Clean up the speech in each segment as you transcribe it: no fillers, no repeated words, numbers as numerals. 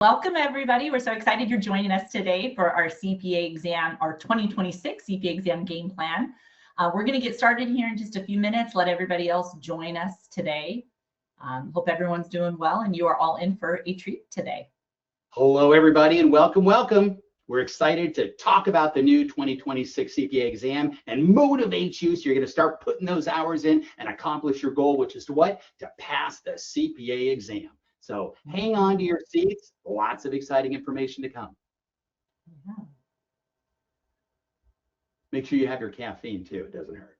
Welcome everybody. We're so excited you're joining us today for our CPA exam, our 2026 CPA exam game plan. We're going to get started here in just a few minutes. Let everybody else join us today. Hope everyone's doing well and you are all in for a treat today. Hello everybody and welcome, welcome. We're excited to talk about the new 2026 CPA exam and motivate you so you're going to start putting those hours in and accomplish your goal, which is to what? To pass the CPA exam. So hang on to your seats. Lots of exciting information to come. Yeah. Make sure you have your caffeine too. It doesn't hurt.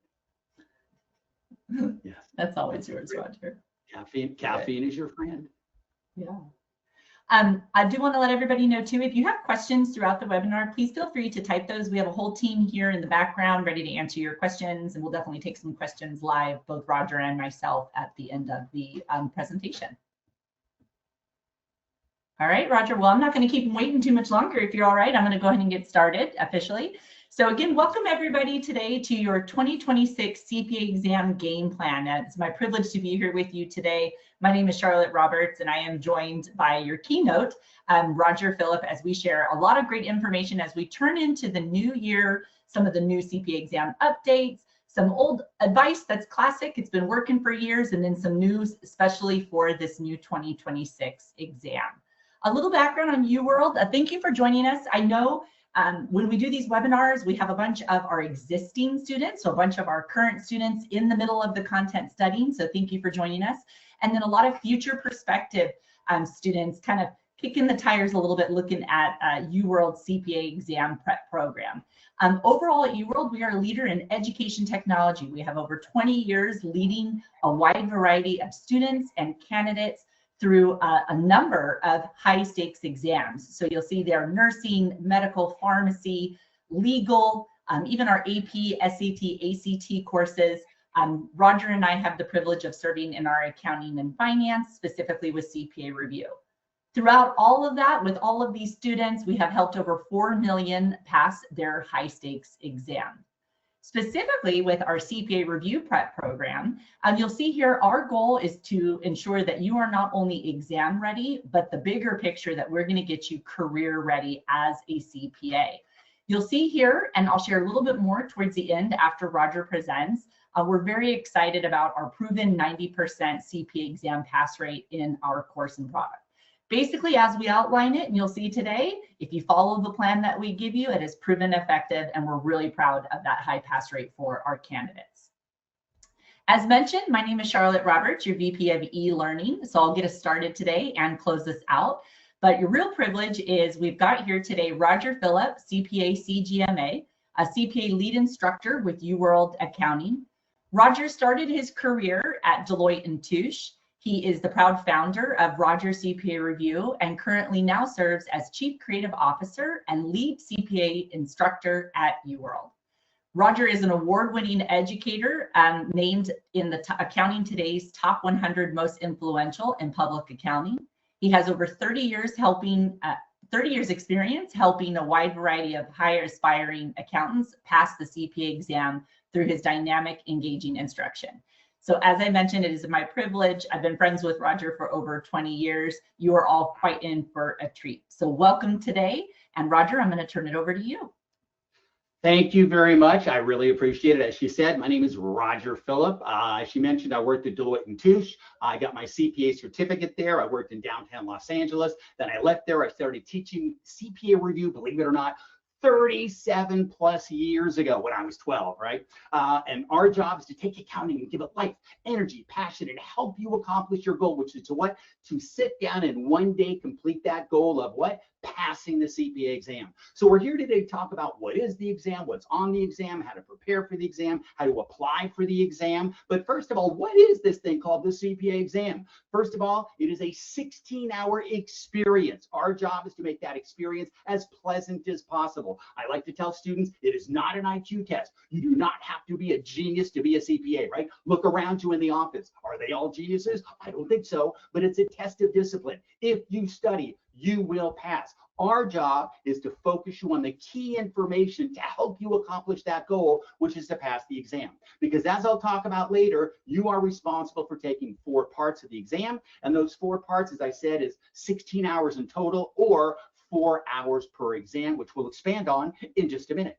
Yes. That's always yours, Roger. Caffeine is your friend. Yeah. I do want to let everybody know too, if you have questions throughout the webinar, please feel free to type those. We have a whole team here in the background ready to answer your questions, and we'll definitely take some questions live, both Roger and myself, at the end of the presentation. All right, Roger, well, I'm not going to keep them waiting too much longer. If you're all right, I'm going to go ahead and get started officially. So again, welcome everybody today to your 2026 CPA exam game plan. It's my privilege to be here with you today. My name is Charlotte Roberts, and I am joined by your keynote, Roger Philipp, as we share a lot of great information as we turn into the new year, some of the new CPA exam updates, some old advice that's classic, it's been working for years, and then some news, especially for this new 2026 exam. A little background on UWorld. Thank you for joining us. I know when we do these webinars, we have a bunch of our existing students, so a bunch of our current students in the middle of the content studying. So thank you for joining us. And then a lot of future perspective students kind of kicking the tires a little bit, looking at UWorld CPA exam prep program. Overall at UWorld, we are a leader in education technology. We have over 20 years leading a wide variety of students and candidates through a number of high stakes exams. So you'll see there nursing, medical, pharmacy, legal, even our AP, SAT, ACT courses. Roger and I have the privilege of serving in our accounting and finance, specifically with CPA review. Throughout all of that, with all of these students, we have helped over 4 million pass their high stakes exam. Specifically with our CPA review prep program, you'll see here our goal is to ensure that you are not only exam ready, but the bigger picture that we're going to get you career ready as a CPA. You'll see here, and I'll share a little bit more towards the end after Roger presents, we're very excited about our proven 90% CPA exam pass rate in our course and product. Basically, as we outline it, and you'll see today, if you follow the plan that we give you, it is proven effective, and we're really proud of that high pass rate for our candidates. As mentioned, my name is Charlotte Roberts, your VP of e-learning, so I'll get us started today and close this out. But your real privilege is we've got here today Roger Philipp, CPA CGMA, a CPA lead instructor with UWorld Accounting. Roger started his career at Deloitte & Touche. He is the proud founder of Roger CPA Review and currently now serves as Chief Creative Officer and Lead CPA Instructor at UWorld. Roger is an award-winning educator named in the Accounting Today's Top 100 Most Influential in Public Accounting. He has over 30 years experience helping a wide variety of higher aspiring accountants pass the CPA exam through his dynamic, engaging instruction. So as I mentioned, it is my privilege. I've been friends with Roger for over 20 years. You are all quite in for a treat. So welcome today. And Roger, I'm going to turn it over to you. Thank you very much. I really appreciate it. As she said, my name is Roger Philipp. As she mentioned, I worked at Deloitte & Touche. I got my CPA certificate there. I worked in downtown Los Angeles. Then I left there. I started teaching CPA review, believe it or not, 37 plus years ago when I was 12, right? And our job is to take accounting and give it life, energy, passion, and help you accomplish your goal, which is to what? To sit down and one day complete that goal of what? Passing the CPA exam. So we're here today to talk about what is the exam, what's on the exam, how to prepare for the exam, how to apply for the exam. But first of all, what is this thing called the CPA exam? First of all, it is a 16-hour experience. Our job is to make that experience as pleasant as possible. I like to tell students it is not an IQ test. You do not have to be a genius to be a CPA, right? Look around you in the office. Are they all geniuses? I don't think so, but it's a test of discipline. If you study, you will pass. Our job is to focus you on the key information to help you accomplish that goal, which is to pass the exam. Because as I'll talk about later, you are responsible for taking 4 parts of the exam. And those 4 parts, as I said, is 16 hours in total, or 4 hours per exam, which we'll expand on in just a minute.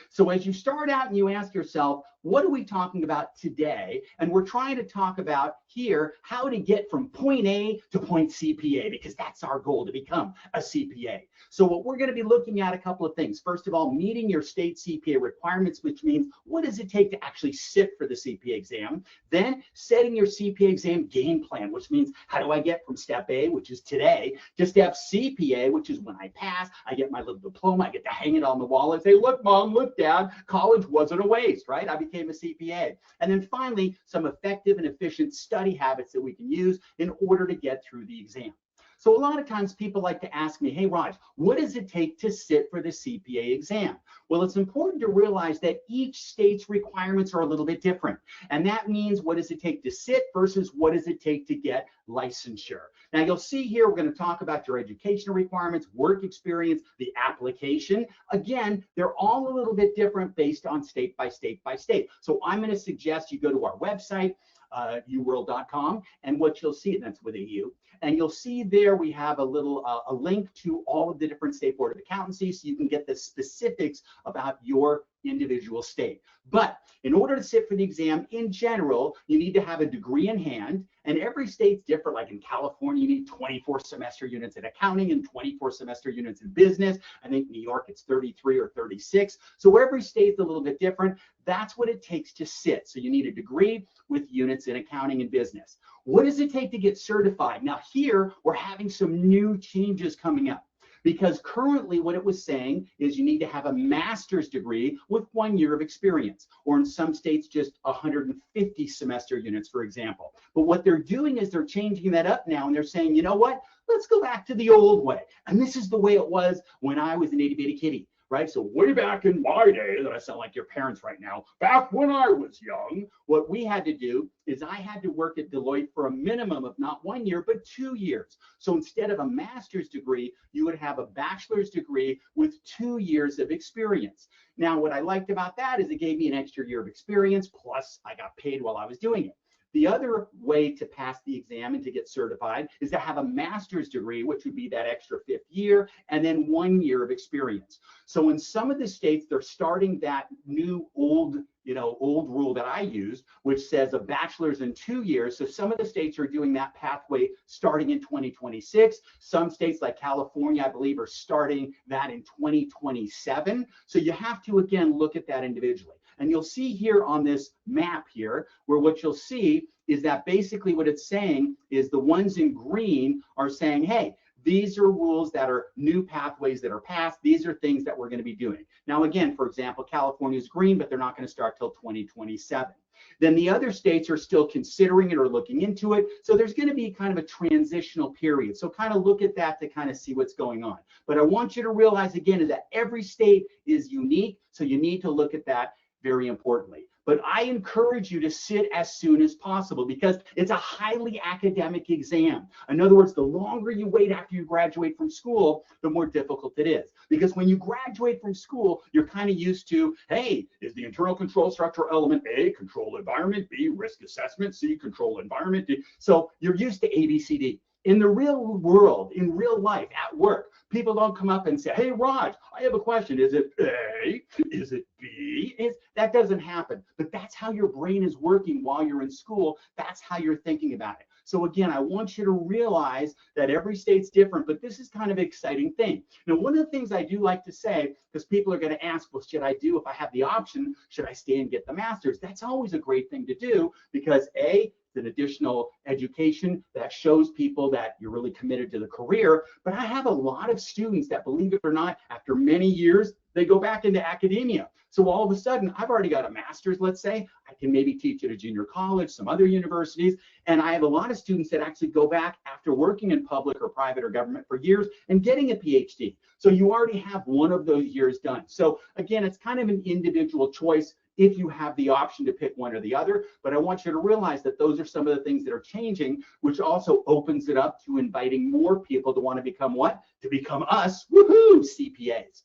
So as you start out and you ask yourself, what are we talking about today? And we're trying to talk about here how to get from point A to point CPA, because that's our goal, to become a CPA. So what we're going to be looking at a couple of things. First of all, meeting your state CPA requirements, which means what does it take to actually sit for the CPA exam? Then setting your CPA exam game plan, which means how do I get from step A, which is today, to step CPA, which is when I pass, I get my little diploma, I get to hang it on the wall and say, look, Mom, look, Dad, college wasn't a waste, right? I became a CPA. And then finally, some effective and efficient study habits that we can use in order to get through the exam. So a lot of times people like to ask me, hey, Raj, what does it take to sit for the CPA exam? Well, it's important to realize that each state's requirements are a little bit different. And that means what does it take to sit versus what does it take to get licensure. Now you'll see here, we're going to talk about your educational requirements, work experience, the application. Again, they're all a little bit different based on state by state by state. So I'm going to suggest you go to our website, UWorld.com, and what you'll see, that's with a U, and you'll see there we have a little a link to all of the different state board of accountancy, so you can get the specifics about your individual state. But in order to sit for the exam in general, you need to have a degree in hand, and every state's different. Like in California, you need 24 semester units in accounting and 24 semester units in business. I think New York, it's 33 or 36. So every state's a little bit different. That's what it takes to sit. So you need a degree with units in accounting and business. What does it take to get certified? Now here, we're having some new changes coming up, because currently what it was saying is you need to have a master's degree with 1 year of experience, or in some states just 150 semester units, for example. But what they're doing is they're changing that up now, and they're saying, you know what, let's go back to the old way. And this is the way it was when I was an itty bitty kitty. Right? So way back in my day, that I sound like your parents right now, back when I was young, what we had to do is I had to work at Deloitte for a minimum of not 1 year, but 2 years. So instead of a master's degree, you would have a bachelor's degree with 2 years of experience. Now, what I liked about that is it gave me an extra year of experience, plus I got paid while I was doing it. The other way to pass the exam and to get certified is to have a master's degree, which would be that extra 5th year, and then 1 year of experience. So in some of the states, they're starting that new old rule that I use, which says a bachelor's in 2 years. So some of the states are doing that pathway starting in 2026. Some states like California, I believe, are starting that in 2027. So you have to, again, look at that individually. And you'll see here on this map here, where what you'll see is that basically what it's saying is the ones in green are saying, hey, these are rules that are new pathways that are passed. These are things that we're going to be doing. Now, again, for example, California is green, but they're not going to start till 2027. Then the other states are still considering it or looking into it. So there's going to be kind of a transitional period. So kind of look at that to kind of see what's going on. But I want you to realize, again, is that every state is unique. So you need to look at that very importantly. But I encourage you to sit as soon as possible, because it's a highly academic exam. In other words, the longer you wait after you graduate from school, the more difficult it is. Because when you graduate from school, you're kind of used to, hey, is the internal control structure element A, control environment, B, risk assessment, C, control environment, D. So you're used to A, B, C, D. In the real world, in real life, at work, people don't come up and say, hey, Raj, I have a question. Is it A? Is it B? That doesn't happen. But that's how your brain is working while you're in school. That's how you're thinking about it. So again, I want you to realize that every state's different, but this is kind of an exciting thing. Now, one of the things I do like to say, because people are going to ask, well, should I do, if I have the option, should I stay and get the master's? That's always a great thing to do, because A, it's an additional education that shows people that you're really committed to the career. But I have a lot of students that, believe it or not, after many years, they go back into academia. So all of a sudden, I've already got a master's, let's say. I can maybe teach at a junior college, some other universities. And I have a lot of students that actually go back after working in public or private or government for years and getting a PhD. So you already have one of those years done. So again, it's kind of an individual choice. if you have the option to pick one or the other. But I want you to realize that those are some of the things that are changing, which also opens it up to inviting more people to want to become what? To become us, woohoo, CPAs.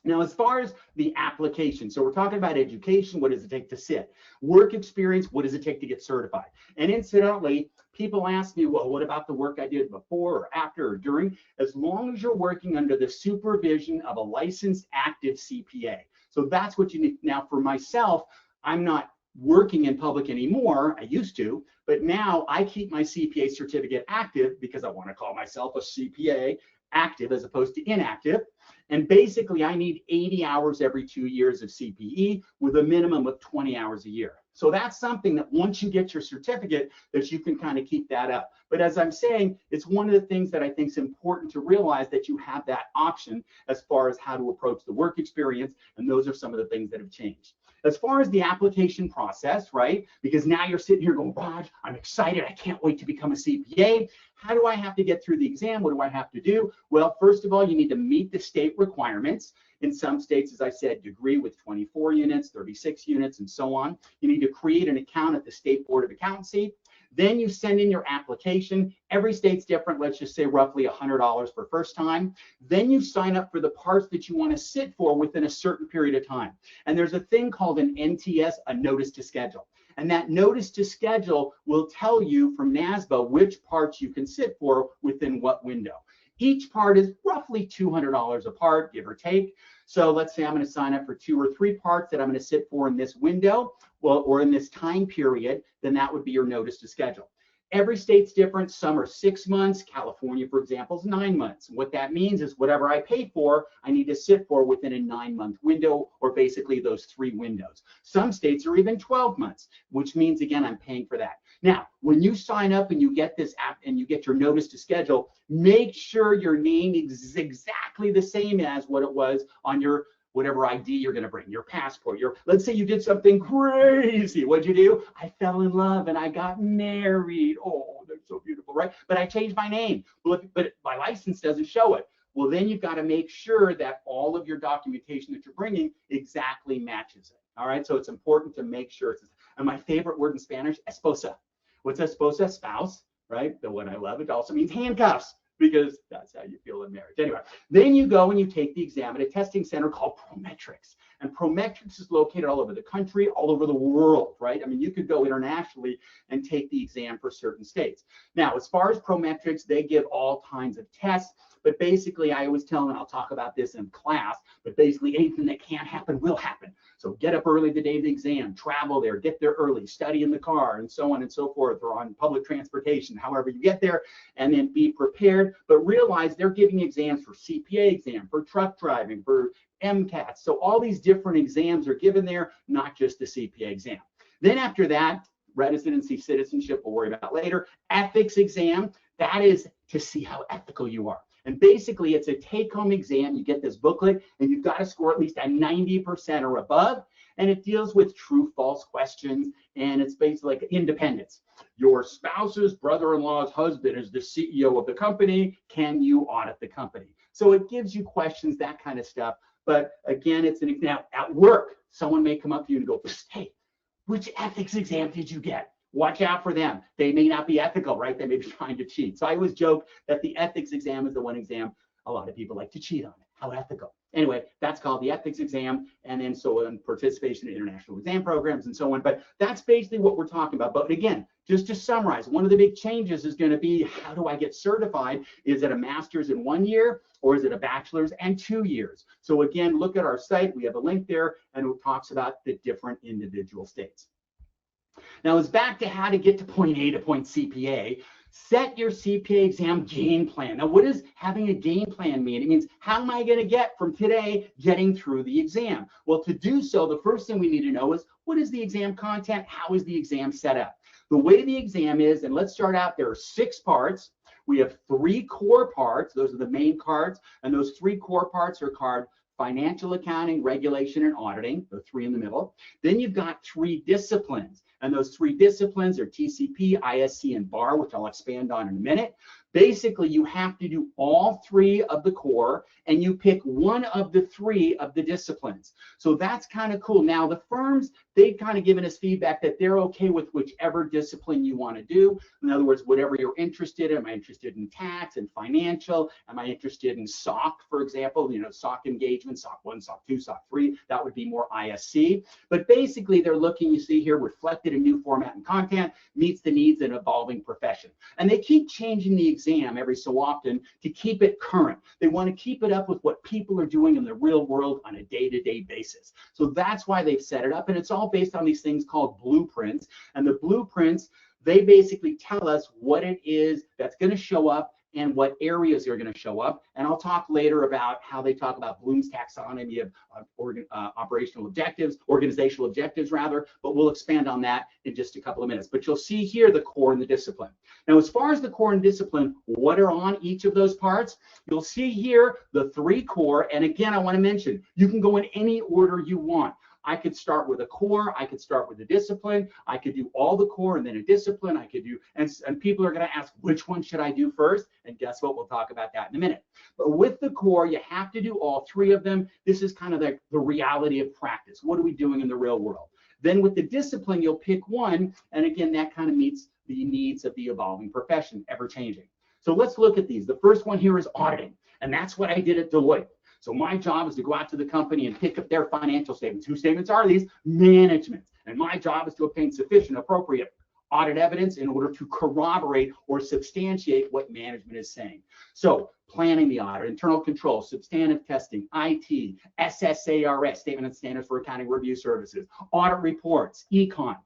Now, as far as the application, so we're talking about education, what does it take to sit? Work experience, what does it take to get certified? And incidentally, people ask me, well, what about the work I did before or after or during? As long as you're working under the supervision of a licensed active CPA. So that's what you need. Now, for myself, I'm not working in public anymore. I used to, but now I keep my CPA certificate active because I want to call myself a CPA active as opposed to inactive. And basically, I need 80 hours every 2 years of CPE with a minimum of 20 hours a year. So that's something that once you get your certificate, that you can kind of keep that up. But as I'm saying, it's one of the things that I think is important to realize, that you have that option as far as how to approach the work experience. And those are some of the things that have changed. As far as the application process, right? Because now you're sitting here going, Raj, I'm excited. I can't wait to become a CPA. How do I have to get through the exam? What do I have to do? Well, first of all, you need to meet the state requirements. In some states, as I said, degree with 24 units, 36 units, and so on. You need to create an account at the State Board of Accountancy. Then you send in your application. Every state's different. Let's just say roughly $100 for first time. Then you sign up for the parts that you want to sit for within a certain period of time. And there's a thing called an NTS, a notice to schedule. And that notice to schedule will tell you from NASBA which parts you can sit for within what window. Each part is roughly $200 a part, give or take. So let's say I'm going to sign up for 2 or 3 parts that I'm going to sit for in this window, well, or in this time period, then that would be your notice to schedule. Every state's different. Some are 6 months. California, for example, is 9 months. What that means is whatever I pay for, I need to sit for within a 9-month window, or basically those 3 windows. Some states are even 12 months, which means, again, I'm paying for that. Now, when you sign up and you get this app and you get your notice to schedule, make sure your name is exactly the same as what it was on your whatever ID you're going to bring, your passport. Let's say you did something crazy. What'd you do? I fell in love and I got married. Oh, that's so beautiful, right? But I changed my name. But my license doesn't show it. Well, then you've got to make sure that all of your documentation that you're bringing exactly matches it. All right, so it's important to make sure. And my favorite word in Spanish, esposa. What's esposa? Spouse, right? The one I love. It also means handcuffs, because that's how you feel in marriage. Anyway, then you go and you take the exam at a testing center called Prometric. And Prometric is located all over the country, all over the world, right? I mean, you could go internationally and take the exam for certain states. Now, as far as Prometric, they give all kinds of tests. But basically, I always tell them, and I'll talk about this in class, but basically anything that can't happen will happen. So get up early the day of the exam, travel there, get there early, study in the car, and so on and so forth, or on public transportation, however you get there, and then be prepared. But realize they're giving exams for CPA exam, for truck driving, for MCATs. So all these different exams are given there, not just the CPA exam. Then after that, residency, citizenship, we'll worry about later. Ethics exam, that is to see how ethical you are. And basically, it's a take-home exam. You get this booklet, and you've got to score at least a 90% or above. And it deals with true, false questions, and it's basically like independence. Your spouse's brother-in-law's husband is the CEO of the company. Can you audit the company? So it gives you questions, that kind of stuff. But again, it's an exam. At work, someone may come up to you and go, hey, which ethics exam did you get? Watch out for them. They may not be ethical, right? They may be trying to cheat. So I always joke that the ethics exam is the one exam a lot of people like to cheat on. How ethical. Anyway, that's called the ethics exam. And then so on, participation in international exam programs and so on. But that's basically what we're talking about. But again, just to summarize, one of the big changes is going to be, how do I get certified? Is it a master's in 1 year, or is it a bachelor's and 2 years? So again, look at our site. We have a link there, and it talks about the different individual states. Now it's back to how to get to point A to point CPA. Set your CPA exam game plan. Now, what does having a game plan mean? It means, how am I going to get from today getting through the exam? Well, to do so, the first thing we need to know is, what is the exam content? How is the exam set up? The way the exam is, and let's start out, there are 6 parts. We have 3 core parts. Those are the main cards. And those 3 core parts are called financial accounting, regulation, and auditing, the 3 in the middle. Then you've got 3 disciplines. And those 3 disciplines are TCP, ISC, and BAR, which I'll expand on in a minute. Basically, you have to do all 3 of the core, and you pick one of the 3 of the disciplines. So that's kind of cool. Now, the firms, they've kind of given us feedback that they're okay with whichever discipline you want to do. In other words, whatever you're interested in. Am I interested in tax and financial? Am I interested in SOC, for example? SOC engagement, SOC 1, SOC 2, SOC 3. That would be more ISC. But basically, they're looking, you see here, reflected in new format and content, meets the needs of an evolving profession. And they keep changing the exam every so often to keep it current. They want to keep it up with what people are doing in the real world on a day-to-day basis. So that's why they've set it up. And it's all based on these things called blueprints. And the blueprints, they basically tell us what it is that's going to show up and what areas are going to show up. And I'll talk later about how they talk about Bloom's taxonomy of organizational objectives rather, but we'll expand on that in just a couple of minutes. But you'll see here the core and the discipline. Now, as far as the core and discipline, what are on each of those parts? You'll see here the 3 core. And again, I want to mention, you can go in any order you want. I could start with a core, I could start with a discipline, I could do all the core and then a discipline, I could do, and people are going to ask, which one should I do first? And guess what? We'll talk about that in a minute. But with the core, you have to do all 3 of them. This is kind of the reality of practice. What are we doing in the real world? Then with the discipline, you'll pick one, and again, that kind of meets the needs of the evolving profession, ever changing. So let's look at these. The first one here is auditing, and that's what I did at Deloitte. So my job is to go out to the company and pick up their financial statements. Whose statements are these? Management. And my job is to obtain sufficient, appropriate audit evidence in order to corroborate or substantiate what management is saying. So planning the audit, internal control, substantive testing, IT, SSARS, Statement of Standards for Accounting Review Services, audit reports, econ.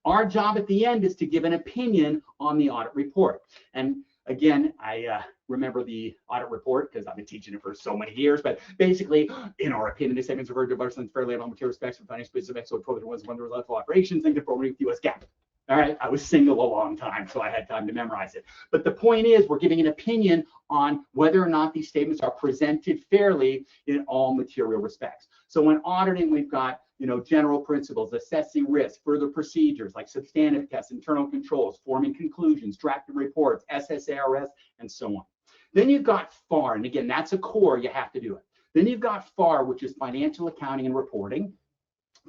Our job at the end is to give an opinion on the audit report. And again, I remember the audit report because I've been teaching it for so many years, but basically, in our opinion, the statements referred to Bachelors fairly in all material respects for financial business excellent for the ones when there was operations and conformity with U.S. GAAP. All right, I was single a long time, so I had time to memorize it. But the point is, we're giving an opinion on whether or not these statements are presented fairly in all material respects. So when auditing, we've got general principles, assessing risk, further procedures like substantive tests, internal controls, forming conclusions, drafting reports, SSARS, and so on. Then you've got FAR, and again, that's a core, you have to do it. Then you've got FAR, which is financial accounting and reporting.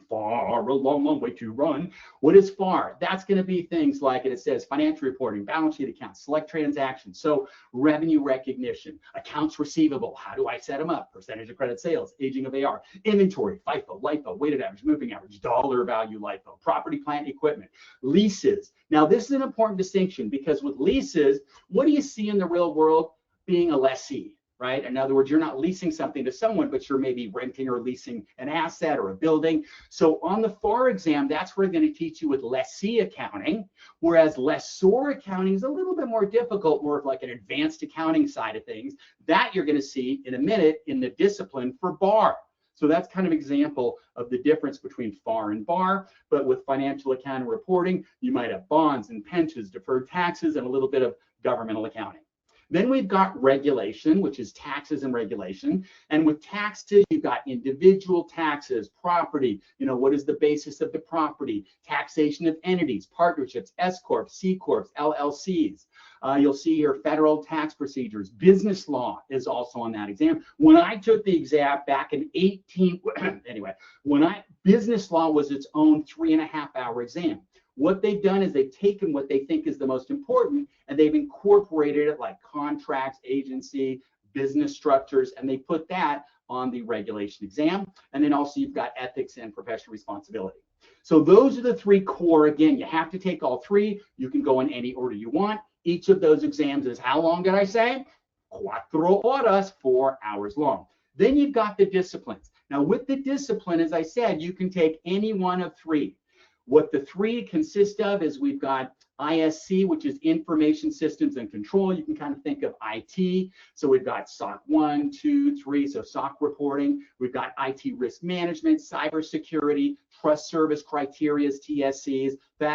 FAR, a long, long way to run. What is FAR? That's going to be things like, and it says financial reporting, balance sheet accounts, select transactions, so revenue recognition, accounts receivable, how do I set them up, percentage of credit sales, aging of AR, inventory, FIFO, LIFO, weighted average, moving average, dollar value LIFO, property, plant, equipment, leases. Now, this is an important distinction because with leases, what do you see in the real world? Being a lessee, right? In other words, you're not leasing something to someone, but you're maybe renting or leasing an asset or a building. So on the FAR exam, that's where they're going to teach you with lessee accounting, whereas lessor accounting is a little bit more difficult, more of like an advanced accounting side of things. That you're going to see in a minute in the discipline for BAR. So that's kind of an example of the difference between FAR and BAR. But with financial accounting reporting, you might have bonds and pensions, deferred taxes, and a little bit of governmental accounting. Then we've got regulation, which is taxes and regulation. And with taxes, you've got individual taxes, property, what is the basis of the property, taxation of entities, partnerships, S Corps, C Corps, LLCs. You'll see here federal tax procedures. Business law is also on that exam. When I took the exam back in business law was its own 3.5-hour exam. What they've done is they've taken what they think is the most important and they've incorporated it like contracts, agency, business structures, and they put that on the regulation exam. And then also you've got ethics and professional responsibility. So those are the 3 core. Again, you have to take all 3. You can go in any order you want. Each of those exams is how long did I say? 4 horas, 4 hours long. Then you've got the disciplines. Now with the discipline, as I said, you can take any one of 3. What the 3 consist of is we've got ISC, which is Information Systems and Control. You can kind of think of IT. So we've got SOC 1, 2, 3, so SOC reporting. We've got IT risk management, cybersecurity, trust service criteria, TSCs.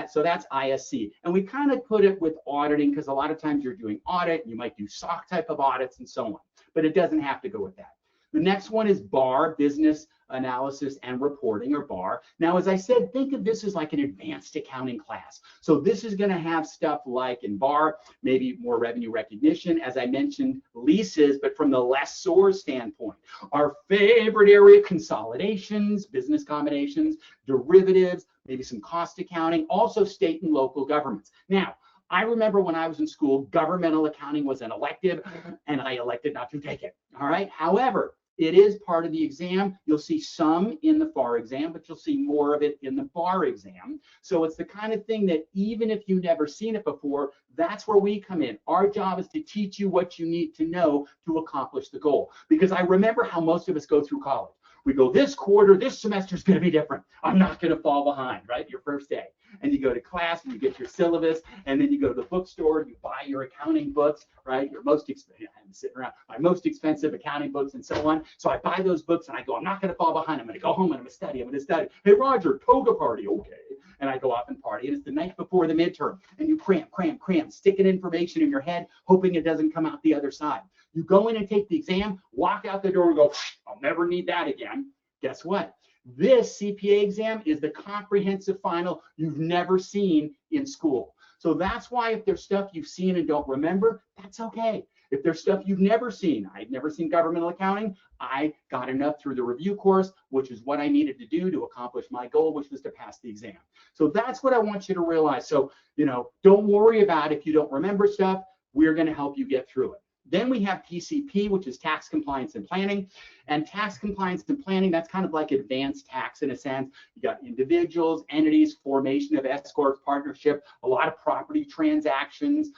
So that's ISC. And we kind of put it with auditing because a lot of times you're doing audit, you might do SOC type of audits and so on. But it doesn't have to go with that. The next one is BAR, Business Analysis and Reporting, or BAR. Now, as I said, think of this as like an advanced accounting class. So this is going to have stuff like in BAR, maybe more revenue recognition, as I mentioned, leases, but from the lessor standpoint. Our favorite area, consolidations, business combinations, derivatives, maybe some cost accounting, also state and local governments. Now, I remember when I was in school, governmental accounting was an elective, and I elected not to take it. All right. However, it is part of the exam. You'll see some in the FAR exam, but you'll see more of it in the BAR exam. So it's the kind of thing that even if you've never seen it before, that's where we come in. Our job is to teach you what you need to know to accomplish the goal. Because I remember how most of us go through college. We go, this quarter, this semester is going to be different. I'm not going to fall behind, right? Your first day. And you go to class and you get your syllabus, and then you go to the bookstore, you buy your accounting books, right? Your most expensive, I'm sitting around, my most expensive accounting books and so on. So I buy those books and I go, I'm not going to fall behind. I'm going to go home and I'm going to study. I'm going to study. Hey, Roger, toga party. Okay. And I go off and party. And it's the night before the midterm. And you cram, sticking information in your head, hoping it doesn't come out the other side. You go in and take the exam, walk out the door and go, I'll never need that again. Guess what? This CPA exam is the comprehensive final you've never seen in school. So that's why if there's stuff you've seen and don't remember, that's okay. If there's stuff you've never seen, I've never seen governmental accounting, I got enough through the review course, which is what I needed to do to accomplish my goal, which was to pass the exam. So that's what I want you to realize. So, don't worry about if you don't remember stuff. We're going to help you get through it. Then we have TCP, which is tax compliance and planning. And tax compliance and planning, that's kind of like advanced tax in a sense. You got individuals, entities, formation of S corps, partnership, a lot of property transactions,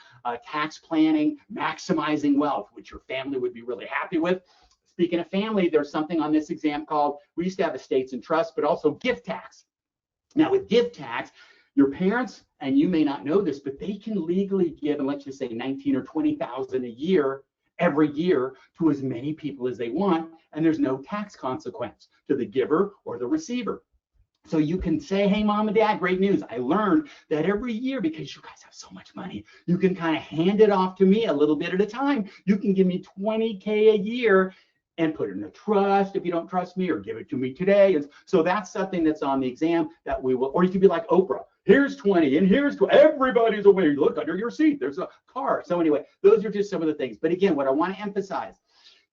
tax planning, maximizing wealth, which your family would be really happy with. Speaking of family, there's something on this exam called, we used to have estates and trusts, but also gift tax. Now with gift tax, your parents, and you may not know this, but they can legally give, and let's just say 19 or 20,000 a year, every year, to as many people as they want, and there's no tax consequence to the giver or the receiver. So you can say, hey, mom and dad, great news. I learned that every year, because you guys have so much money, you can kind of hand it off to me a little bit at a time. You can give me 20K a year and put it in a trust if you don't trust me, or give it to me today. And so that's something that's on the exam that we will, or you could be like Oprah. Here's 20 and here's 20. Everybody's aware. Look under your seat. There's a car. So anyway, those are just some of the things. But again, what I want to emphasize,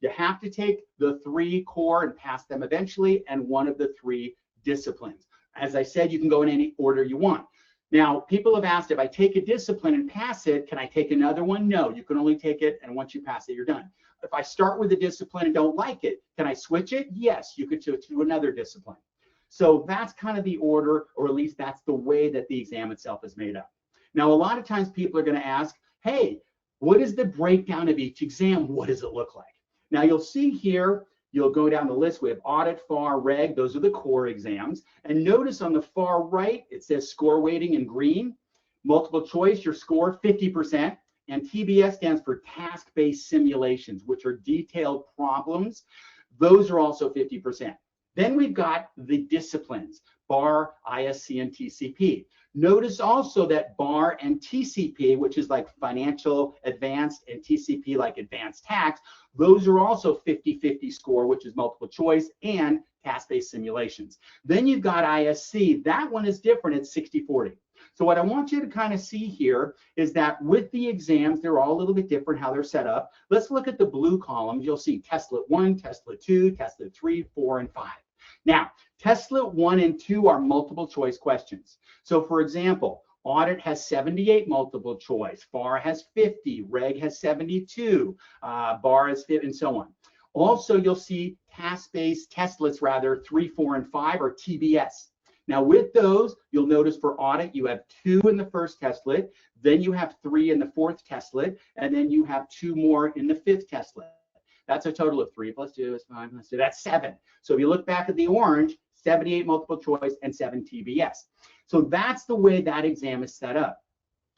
you have to take the 3 core and pass them eventually, and one of the 3 disciplines. As I said, you can go in any order you want. Now, people have asked, if I take a discipline and pass it, can I take another one? No, you can only take it, and once you pass it, you're done. If I start with a discipline and don't like it, can I switch it? Yes, you could switch to another discipline. So that's kind of the order, or at least that's the way that the exam itself is made up. Now, a lot of times people are going to ask, hey, what is the breakdown of each exam? What does it look like? Now, you'll see here, you'll go down the list. We have audit, FAR, reg. Those are the core exams. And notice on the far right, it says score weighting in green. Multiple choice, your score 50%. And TBS stands for task-based simulations, which are detailed problems. Those are also 50%. Then we've got the disciplines, BAR, ISC, and TCP. Notice also that BAR and TCP, which is like financial advanced, and TCP like advanced tax, those are also 50-50 score, which is multiple choice and task-based simulations. Then you've got ISC. That one is different. It's 60-40. So what I want you to kind of see here is that with the exams, they're all a little bit different how they're set up. Let's look at the blue columns. You'll see TESTLET 1, TESTLET 2, TESTLET 3, 4, and 5. Now, TESTLET 1 and 2 are multiple choice questions. So for example, audit has 78 multiple choice, FAR has 50, reg has 72, BAR has 50, and so on. Also, you'll see task-based TESTLETs, rather 3, 4, and 5 are TBS. Now with those, you'll notice for audit, you have 2 in the first testlet, then you have 3 in the fourth testlet, and then you have 2 more in the fifth testlet. That's a total of 3 plus 2 is 5 plus 2, that's 7. So if you look back at the orange, 78 multiple choice and 7 TBS. So that's the way that exam is set up.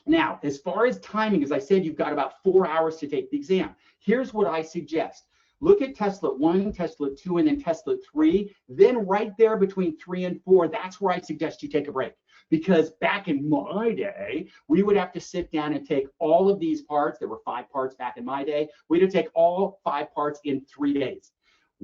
Now, as far as timing, as I said, you've got about 4 hours to take the exam. Here's what I suggest. Look at TESTLET 1, TESTLET 2, and then TESTLET 3. Then right there between 3 and 4, that's where I suggest you take a break. Because back in my day, we would have to sit down and take all of these parts. There were 5 parts back in my day. We'd have to take all 5 parts in 3 days.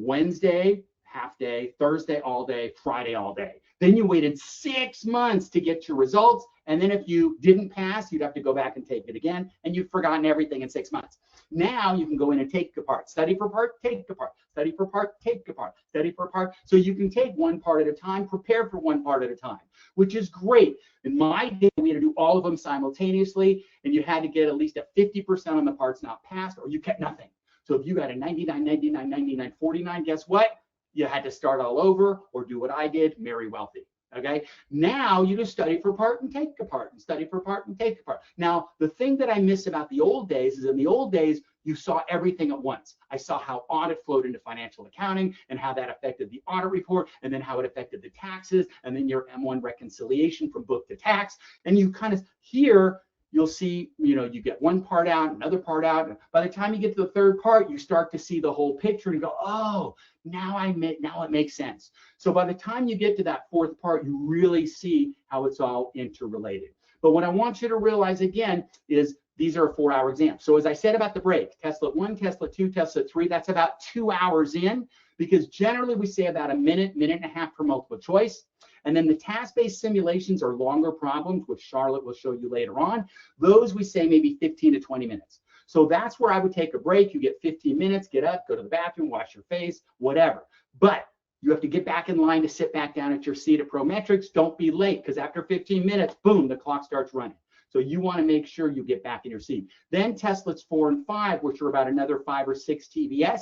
Wednesday, half day, Thursday, all day, Friday, all day. Then you waited 6 months to get your results. And then if you didn't pass, you'd have to go back and take it again. And you've forgotten everything in 6 months. Now you can go in and take a part, study for part, take a part, study for part, take a part, study for part. So you can take one part at a time, prepare for one part at a time, which is great. In my day, we had to do all of them simultaneously, and you had to get at least a 50% on the parts not passed, or you kept nothing. So if you got a 99, 99, 99, 49, guess what? You had to start all over or do what I did, marry wealthy. Okay. Now you just study for part and take a part and study for part and take a part. Now, the thing that I miss about the old days is in the old days, you saw everything at once. I saw how audit flowed into financial accounting and how that affected the audit report, and then how it affected the taxes, and then your M1 reconciliation from book to tax. And you kind of here, you'll see, you get one part out, another part out. And by the time you get to the third part, you start to see the whole picture and go, oh, now it makes sense. So by the time you get to that fourth part, you really see how it's all interrelated. But what I want you to realize again is these are a 4-hour exam. So as I said about the break, Tesla 1, Tesla 2, Tesla 3, that's about 2 hours in, because generally we say about a minute, minute and a half per multiple choice. And then the task-based simulations are longer problems, which Charlotte will show you later on. Those we say maybe 15 to 20 minutes. So that's where I would take a break. You get 15 minutes, get up, go to the bathroom, wash your face, whatever. But you have to get back in line to sit back down at your seat at Prometric. Don't be late, because after 15 minutes, boom, the clock starts running. So you want to make sure you get back in your seat. Then Tesla's 4 and 5, which are about another 5 or 6 TBS,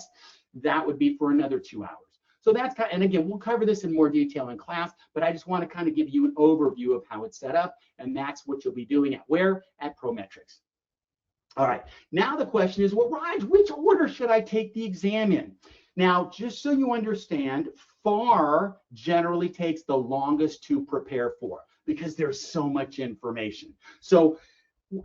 that would be for another 2 hours. So that's kind of, and again, we'll cover this in more detail in class, but I just want to kind of give you an overview of how it's set up, and that's what you'll be doing at where? At Prometric. All right, now the question is, well, Raj, which order should I take the exam in? Now, just so you understand, FAR generally takes the longest to prepare for because there's so much information. So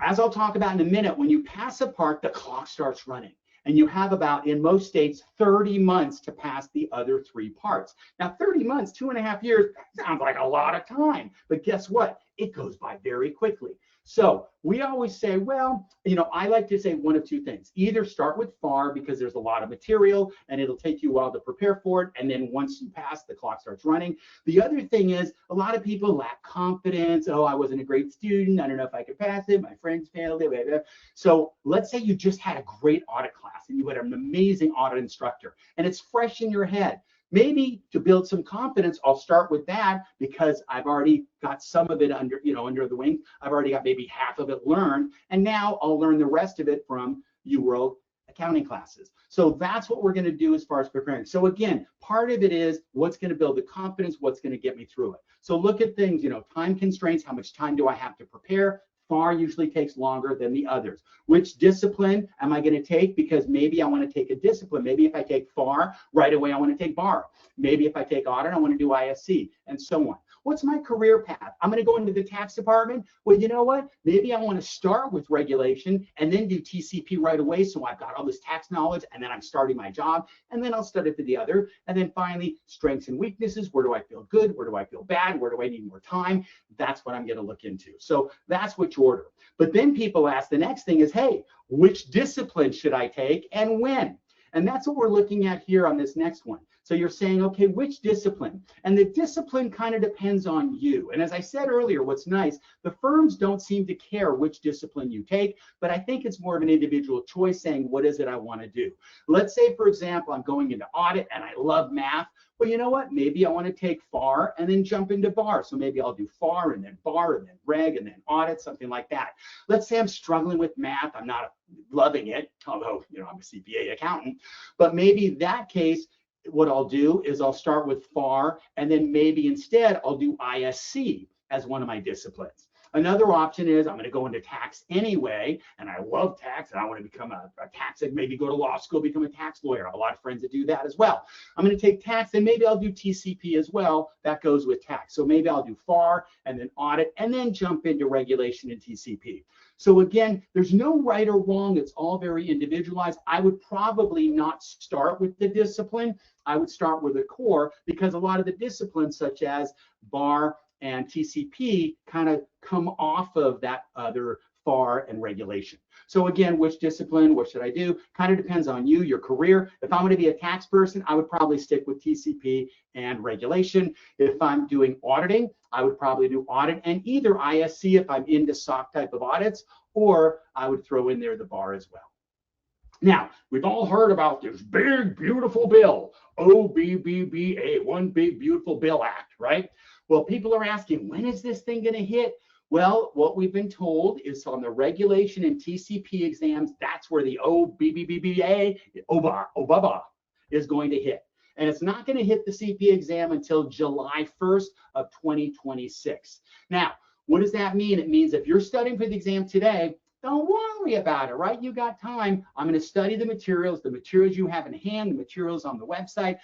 as I'll talk about in a minute, when you pass a part, the clock starts running. And you have about, in most states, 30 months to pass the other 3 parts. Now, 30 months, 2.5 years, sounds like a lot of time. But guess what? It goes by very quickly. So we always say, well, I like to say one of 2 things. Either start with FAR because there's a lot of material and it'll take you a while to prepare for it. And then once you pass, the clock starts running. The other thing is a lot of people lack confidence. Oh, I wasn't a great student. I don't know if I could pass it. My friends failed it. Blah, blah. So let's say you just had a great audit class and you had an amazing audit instructor and it's fresh in your head. Maybe to build some confidence, I'll start with that because I've already got some of it under the wing. I've already got maybe half of it learned, and now I'll learn the rest of it from UWorld accounting classes. So that's what we're going to do as far as preparing. So again, part of it is what's going to build the confidence, what's going to get me through it. So look at things, time constraints, how much time do I have to prepare? FAR usually takes longer than the others. Which discipline am I going to take? Because maybe I want to take a discipline. Maybe if I take FAR, right away I want to take BAR. Maybe if I take audit, I want to do ISC, and so on. What's my career path? I'm going to go into the tax department. Well, you know what? Maybe I want to start with regulation and then do TCP right away. So I've got all this tax knowledge and then I'm starting my job and then I'll study for the other. And then finally, strengths and weaknesses. Where do I feel good? Where do I feel bad? Where do I need more time? That's what I'm going to look into. So that's which order. But then people ask, the next thing is, hey, which discipline should I take and when? And that's what we're looking at here on this next one. So you're saying, okay, which discipline? And the discipline kind of depends on you. And as I said earlier, what's nice, the firms don't seem to care which discipline you take, but I think it's more of an individual choice saying, what is it I want to do? Let's say, for example, I'm going into audit and I love math. Well, you know what? Maybe I want to take FAR and then jump into BAR. So maybe I'll do FAR and then BAR and then reg and then audit, something like that. Let's say I'm struggling with math. I'm not loving it, although, I'm a CPA accountant. But maybe in that case, what I'll do is I'll start with FAR and then maybe instead I'll do ISC as one of my disciplines. Another option is I'm going to go into tax anyway, and I love tax, and I want to become a tax, and maybe go to law school, become a tax lawyer. I have a lot of friends that do that as well. I'm going to take tax, and maybe I'll do TCP as well. That goes with tax. So maybe I'll do FAR and then audit, and then jump into regulation and TCP. So again, there's no right or wrong. It's all very individualized. I would probably not start with the discipline. I would start with a core because a lot of the disciplines such as BAR and TCP kind of come off of that other FAR, and regulation. So again, which discipline, what should I do? Kind of depends on you, your career. If I'm going to be a tax person, I would probably stick with TCP and regulation. If I'm doing auditing, I would probably do audit and either ISC if I'm into SOC type of audits, or I would throw in there the bar as well. Now, we've all heard about this big, beautiful bill, OBBBA, One Big Beautiful Bill Act, right? Well, people are asking, when is this thing going to hit? Well, what we've been told is on the regulation and TCP exams, that's where the OBBBA, OBBBA is going to hit. And it's not going to hit the CPA exam until July 1st of 2026. Now, what does that mean? It means if you're studying for the exam today, don't worry about it, right? You got time. I'm going to study the materials you have in hand, the materials on the website,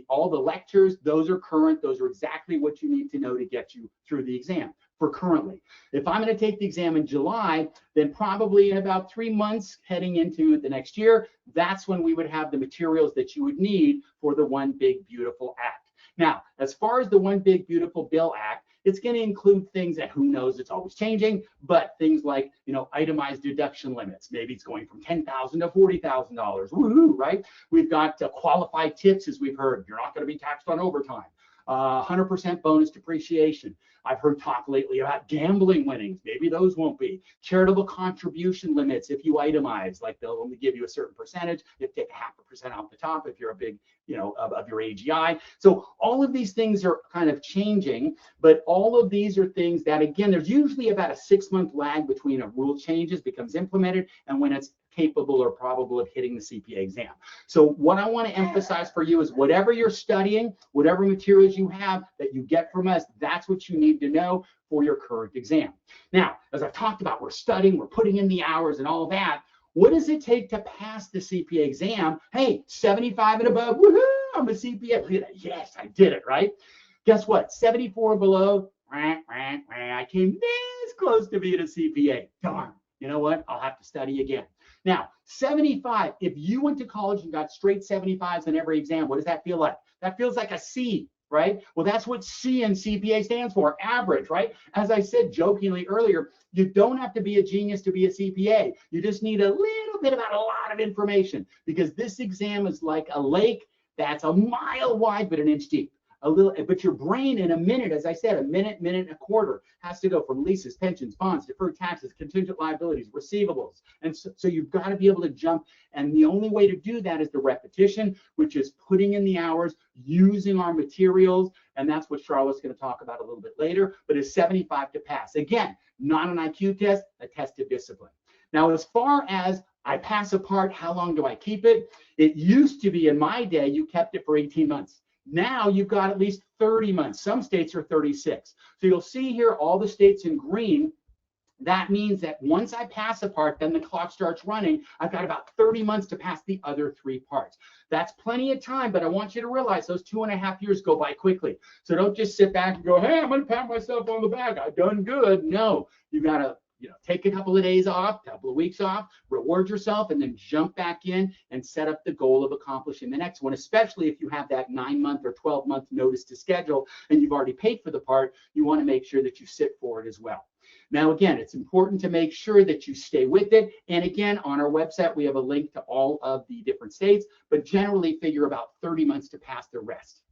all the lectures, those are current. Those are exactly what you need to know to get you through the exam for currently. If I'm going to take the exam in July, then probably in about 3 months heading into the next year, that's when we would have the materials that you would need for the One Big Beautiful Act. Now, as far as the One Big Beautiful Bill Act, it's going to include things that who knows, it's always changing, but things like, itemized deduction limits. Maybe it's going from $10,000 to $40,000. Woohoo, right? We've got qualified tips, as we've heard. You're not going to be taxed on overtime. 100% bonus depreciation. I've heard talk lately about gambling winnings. Maybe those won't be. Charitable contribution limits if you itemize, like they'll only give you a certain percentage. You take 0.5% off the top if you're a big, of your AGI. So all of these things are kind of changing, but all of these are things that, again, there's usually about a 6-month lag between a rule changes, becomes implemented, and when it's capable or probable of hitting the CPA exam. So what I want to emphasize for you is whatever you're studying, whatever materials you have that you get from us, that's what you need to know for your current exam. Now, as I've talked about, we're studying, we're putting in the hours and all of that. What does it take to pass the CPA exam? Hey, 75 and above, woohoo, I'm a CPA. Look at that. Yes, I did it, right? Guess what? 74 and below, I came this close to being a CPA. Darn. You know what? I'll have to study again. Now, 75, if you went to college and got straight 75s on every exam, what does that feel like? That feels like a C, right? Well, that's what C in CPA stands for, average, right? As I said jokingly earlier, you don't have to be a genius to be a CPA. You just need a little bit about a lot of information, because this exam is like a lake that's a mile wide but an inch deep. But your brain in a minute, as I said, a minute and a quarter, has to go from leases, pensions, bonds, deferred taxes, contingent liabilities, receivables. And so you've got to be able to jump. And the only way to do that is the repetition, which is putting in the hours, using our materials. And that's what Charlotte's going to talk about a little bit later, but it's 75 to pass. Again, not an IQ test, a test of discipline. Now, as far as I pass a part, how long do I keep it? It used to be in my day, you kept it for 18 months. Now you've got at least 30 months. Some states are 36. So you'll see here all the states in green. That means that once I pass a part, then the clock starts running. I've got about 30 months to pass the other 3 parts. That's plenty of time, but I want you to realize those 2.5 years go by quickly. So don't just sit back and go, hey, I'm going to pat myself on the back. I've done good. No, you've got to take a couple of days off, a couple of weeks off, reward yourself, and then jump back in and set up the goal of accomplishing the next one, especially if you have that 9-month or 12-month notice to schedule and you've already paid for the part. You want to make sure that you sit for it as well. Now, again, it's important to make sure that you stay with it. And again, on our website, we have a link to all of the different states, but generally figure about 30 months to pass the rest.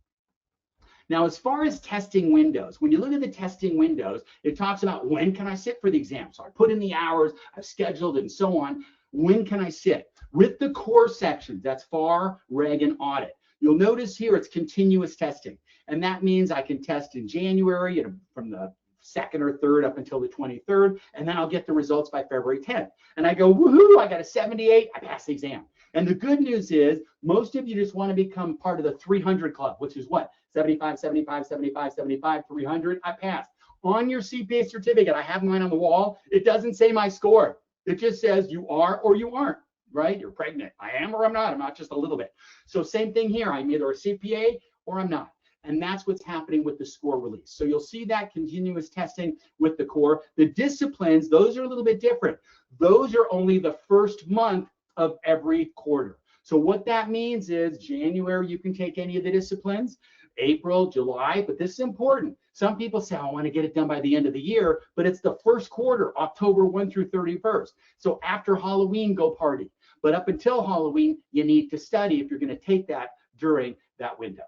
Now, as far as testing windows, when you look at the testing windows, it talks about when can I sit for the exam. So I put in the hours, I've scheduled and so on. When can I sit? With the core sections, that's FAR, Reg, and Audit. You'll notice here it's continuous testing. And that means I can test in January from the 2nd or 3rd up until the 23rd, and then I'll get the results by February 10th. And I go, woohoo, I got a 78, I passed the exam. And the good news is most of you just want to become part of the 300 club, which is what? 75, 75, 75, 75, 300, I passed. On your CPA certificate, I have mine on the wall. It doesn't say my score. It just says you are or you aren't, right? You're pregnant. I am or I'm not. I'm not just a little bit. So same thing here. I'm either a CPA or I'm not. And that's what's happening with the score release. So you'll see that continuous testing with the core. The disciplines, those are a little bit different. Those are only the first month of every quarter. So what that means is January, you can take any of the disciplines, April, July, but this is important. Some people say, I want to get it done by the end of the year, but it's the first quarter, October 1 through 31st. So after Halloween, go party. But up until Halloween, you need to study if you're going to take that during that window.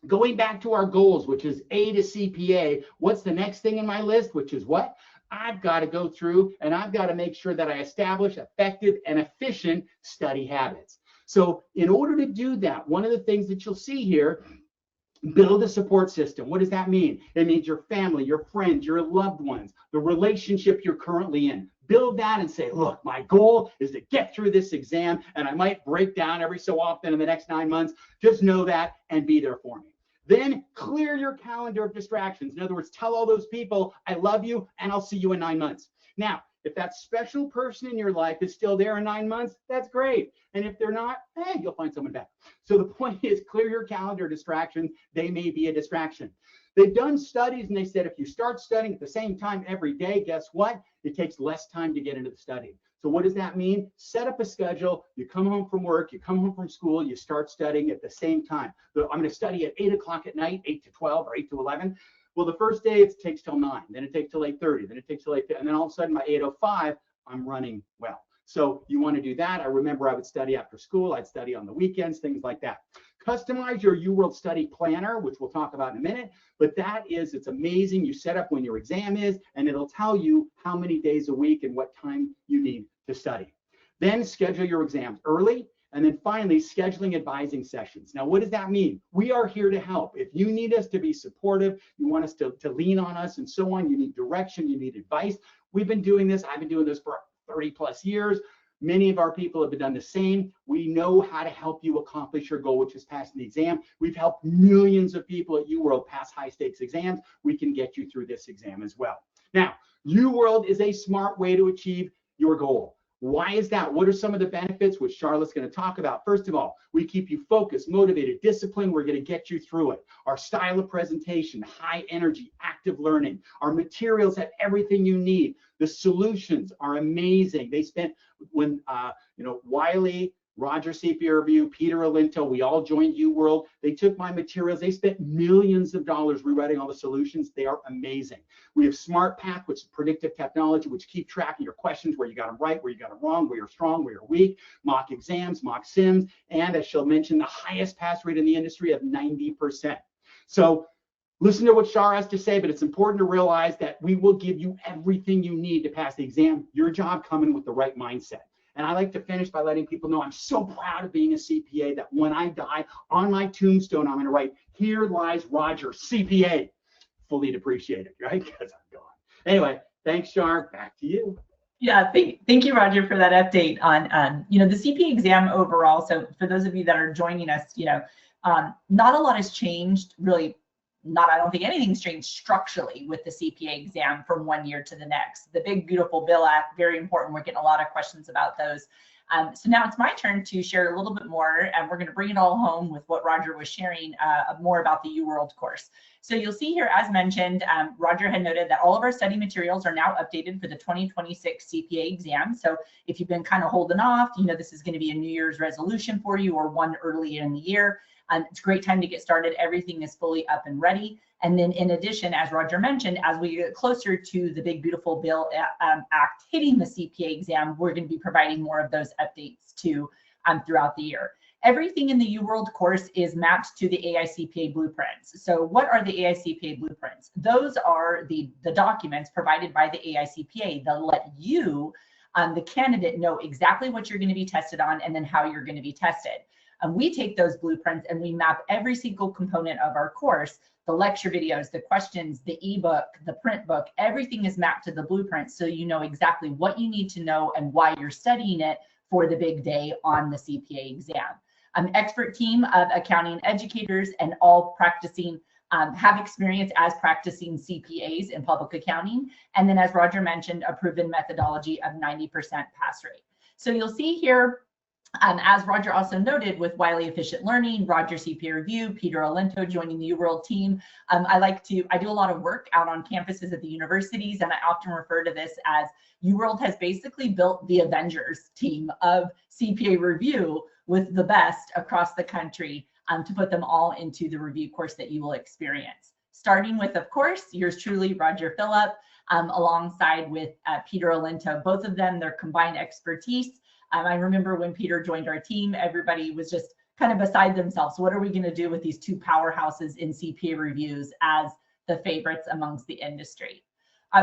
Going back to our goals, which is A to CPA, what's the next thing in my list, which is what? I've got to go through and I've got to make sure that I establish effective and efficient study habits. So in order to do that, one of the things that you'll see here, build a support system. What does that mean? It means your family, your friends, your loved ones, the relationship you're currently in. Build that and say, look, my goal is to get through this exam, and I might break down every so often in the next 9 months. Just know that and be there for me. Then clear your calendar of distractions. In other words, tell all those people, I love you, and I'll see you in 9 months. Now, if that special person in your life is still there in 9 months, that's great. And if they're not, hey, you'll find someone better. So the point is, clear your calendar distractions. They may be a distraction. They've done studies and they said if you start studying at the same time every day, guess what? It takes less time to get into the study. So what does that mean? Set up a schedule. You come home from work, you come home from school, you start studying at the same time. So I'm going to study at 8 o'clock at night, 8 to 12 or 8 to 11. Well, the first day it takes till 9, then it takes till 8:30, then it takes till 8:50, and then all of a sudden by 8:05, I'm running well. So you want to do that. I remember I would study after school, I'd study on the weekends, things like that. Customize your UWorld study planner, which we'll talk about in a minute, but it's amazing. You set up when your exam is, and it'll tell you how many days a week and what time you need to study. Then schedule your exams early. And then finally, scheduling advising sessions. Now, what does that mean? We are here to help. If you need us to be supportive, you want us to lean on us and so on, you need direction, you need advice. We've been doing this. I've been doing this for 30 plus years. Many of our people have done the same. We know how to help you accomplish your goal, which is passing the exam. We've helped millions of people at UWorld pass high stakes exams. We can get you through this exam as well. Now, UWorld is a smart way to achieve your goal. Why is that? What are some of the benefits, which Charlotte's going to talk about? First of all, we keep you focused, motivated, disciplined. We're going to get you through it. Our style of presentation, high energy, active learning. Our materials have everything you need. The solutions are amazing. They spent, when Wiley, Roger CPA Review, Peter Alinto, we all joined UWorld. They took my materials. They spent millions of dollars rewriting all the solutions. They are amazing. We have SmartPath, which is predictive technology, which keep track of your questions, where you got them right, where you got them wrong, where you're strong, where you're weak, mock exams, mock sims, and as she'll mention, the highest pass rate in the industry of 90%. So listen to what Shar has to say, but it's important to realize that we will give you everything you need to pass the exam. Your job coming with the right mindset. And I like to finish by letting people know I'm so proud of being a CPA that when I die, on my tombstone, I'm going to write, "Here lies Roger, CPA." Fully depreciated, right? Because I'm gone. Anyway, thanks, Shar. Back to you. Yeah, thank you, Roger, for that update on the CPA exam overall. So for those of you that are joining us, not a lot has changed, really. I don't think anything's changed structurally with the CPA exam from one year to the next. The Big Beautiful Bill Act, very important. We're getting a lot of questions about those. So now it's my turn to share a little bit more, and we're going to bring it all home with what Roger was sharing more about the UWorld course. So you'll see here, as mentioned, Roger had noted that all of our study materials are now updated for the 2026 CPA exam. So if you've been kind of holding off, this is going to be a New Year's resolution for you or one early in the year. It's a great time to get started. Everything is fully up and ready. And then in addition, as Roger mentioned, as we get closer to the Big Beautiful Bill Act hitting the CPA exam, we're going to be providing more of those updates too throughout the year. Everything in the UWorld course is mapped to the AICPA blueprints. So what are the AICPA blueprints? Those are the documents provided by the AICPA that let you, the candidate, know exactly what you're going to be tested on and then how you're going to be tested. We take those blueprints and we map every single component of our course, the lecture videos, the questions, the ebook, the print book, everything is mapped to the blueprint so you know exactly what you need to know and why you're studying it for the big day on the CPA exam. An expert team of accounting educators and all practicing have experience as practicing CPAs in public accounting. And then as Roger mentioned, a proven methodology of 90% pass rate. So you'll see here, As Roger also noted, with Wiley Efficient Learning, Roger CPA Review, Peter Olento joining the UWorld team, I do a lot of work out on campuses at the universities, and I often refer to this as UWorld has basically built the Avengers team of CPA Review with the best across the country to put them all into the review course that you will experience. Starting with, of course, yours truly, Roger Philipp, alongside with Peter Olento. Both of them, their combined expertise. I remember when Peter joined our team, everybody was just kind of beside themselves. What are we going to do with these two powerhouses in CPA reviews as the favorites amongst the industry?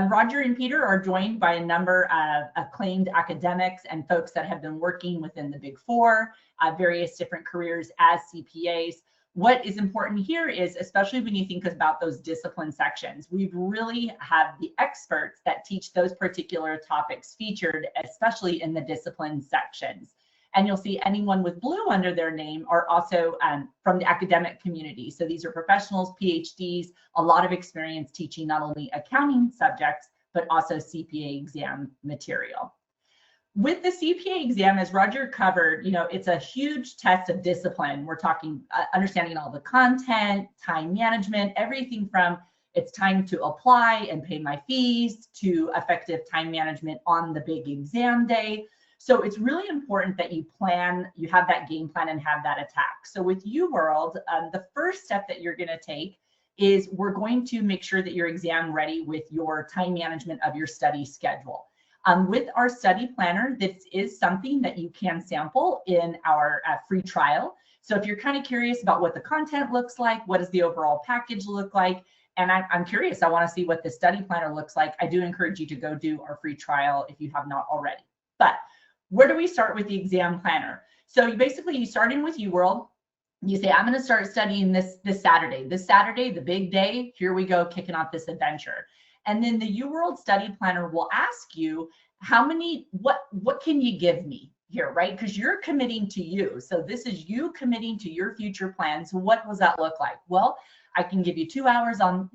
Roger and Peter are joined by a number of acclaimed academics and folks that have been working within the Big Four, various different careers as CPAs. What is important here is, especially when you think about those discipline sections, we really have the experts that teach those particular topics featured, especially in the discipline sections. And you'll see anyone with blue under their name are also from the academic community. So these are professionals, PhDs, a lot of experience teaching not only accounting subjects, but also CPA exam material. With the CPA exam, as Roger covered, it's a huge test of discipline. We're talking understanding all the content, time management, everything from it's time to apply and pay my fees to effective time management on the big exam day. So it's really important that you plan, you have that game plan and have that attack. So with UWorld, the first step that you're going to take is we're going to make sure that you're exam ready with your time management of your study schedule. With our study planner, this is something that you can sample in our free trial. So if you're kind of curious about what the content looks like, what does the overall package look like, and I'm curious, I want to see what the study planner looks like, I do encourage you to go do our free trial if you have not already. But where do we start with the exam planner? So you start in with UWorld. You say, I'm going to start studying this Saturday. This Saturday, the big day, here we go, kicking off this adventure. And then the UWorld study planner will ask you what can you give me here, right? Because you're committing to you. So this is you committing to your future plans. What does that look like? Well, I can give you 2 hours on,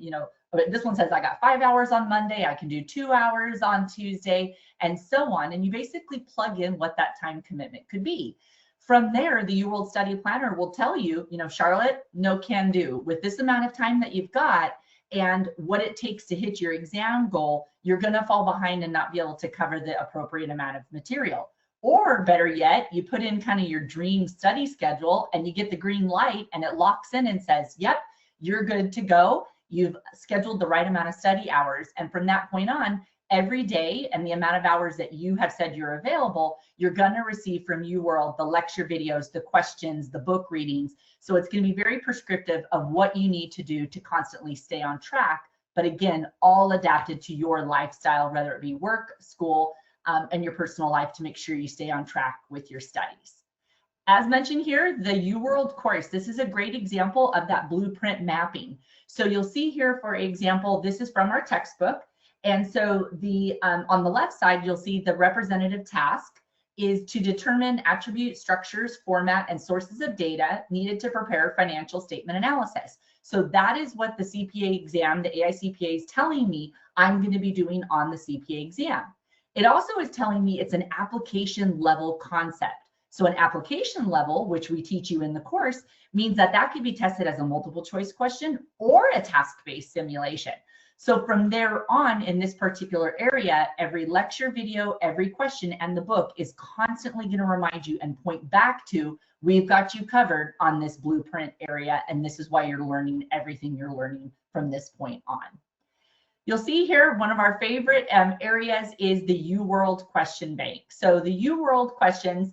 this one says I got 5 hours on Monday. I can do 2 hours on Tuesday and so on. And you basically plug in what that time commitment could be. From there, the UWorld study planner will tell you, Charlotte, no can do. With this amount of time that you've got, and what it takes to hit your exam goal, you're going to fall behind and not be able to cover the appropriate amount of material. Or better yet, you put in kind of your dream study schedule and you get the green light and it locks in and says, yep, you're good to go. You've scheduled the right amount of study hours. And from that point on, every day and the amount of hours that you have said you're available, you're going to receive from UWorld the lecture videos, the questions, the book readings. So it's going to be very prescriptive of what you need to do to constantly stay on track. But again, all adapted to your lifestyle, whether it be work, school, and your personal life to make sure you stay on track with your studies. As mentioned here, the UWorld course, this is a great example of that blueprint mapping. So you'll see here, for example, this is from our textbook. And so on the left side, you'll see the representative task is to determine attribute structures, format, and sources of data needed to prepare financial statement analysis. So that is what the CPA exam, the AICPA, is telling me I'm going to be doing on the CPA exam. It also is telling me it's an application level concept. So an application level, which we teach you in the course, means that could be tested as a multiple choice question or a task-based simulation. So from there on, in this particular area, every lecture video, every question, and the book is constantly going to remind you and point back to, we've got you covered on this blueprint area, and this is why you're learning everything you're learning from this point on. You'll see here, one of our favorite areas is the UWorld question bank. So the UWorld questions,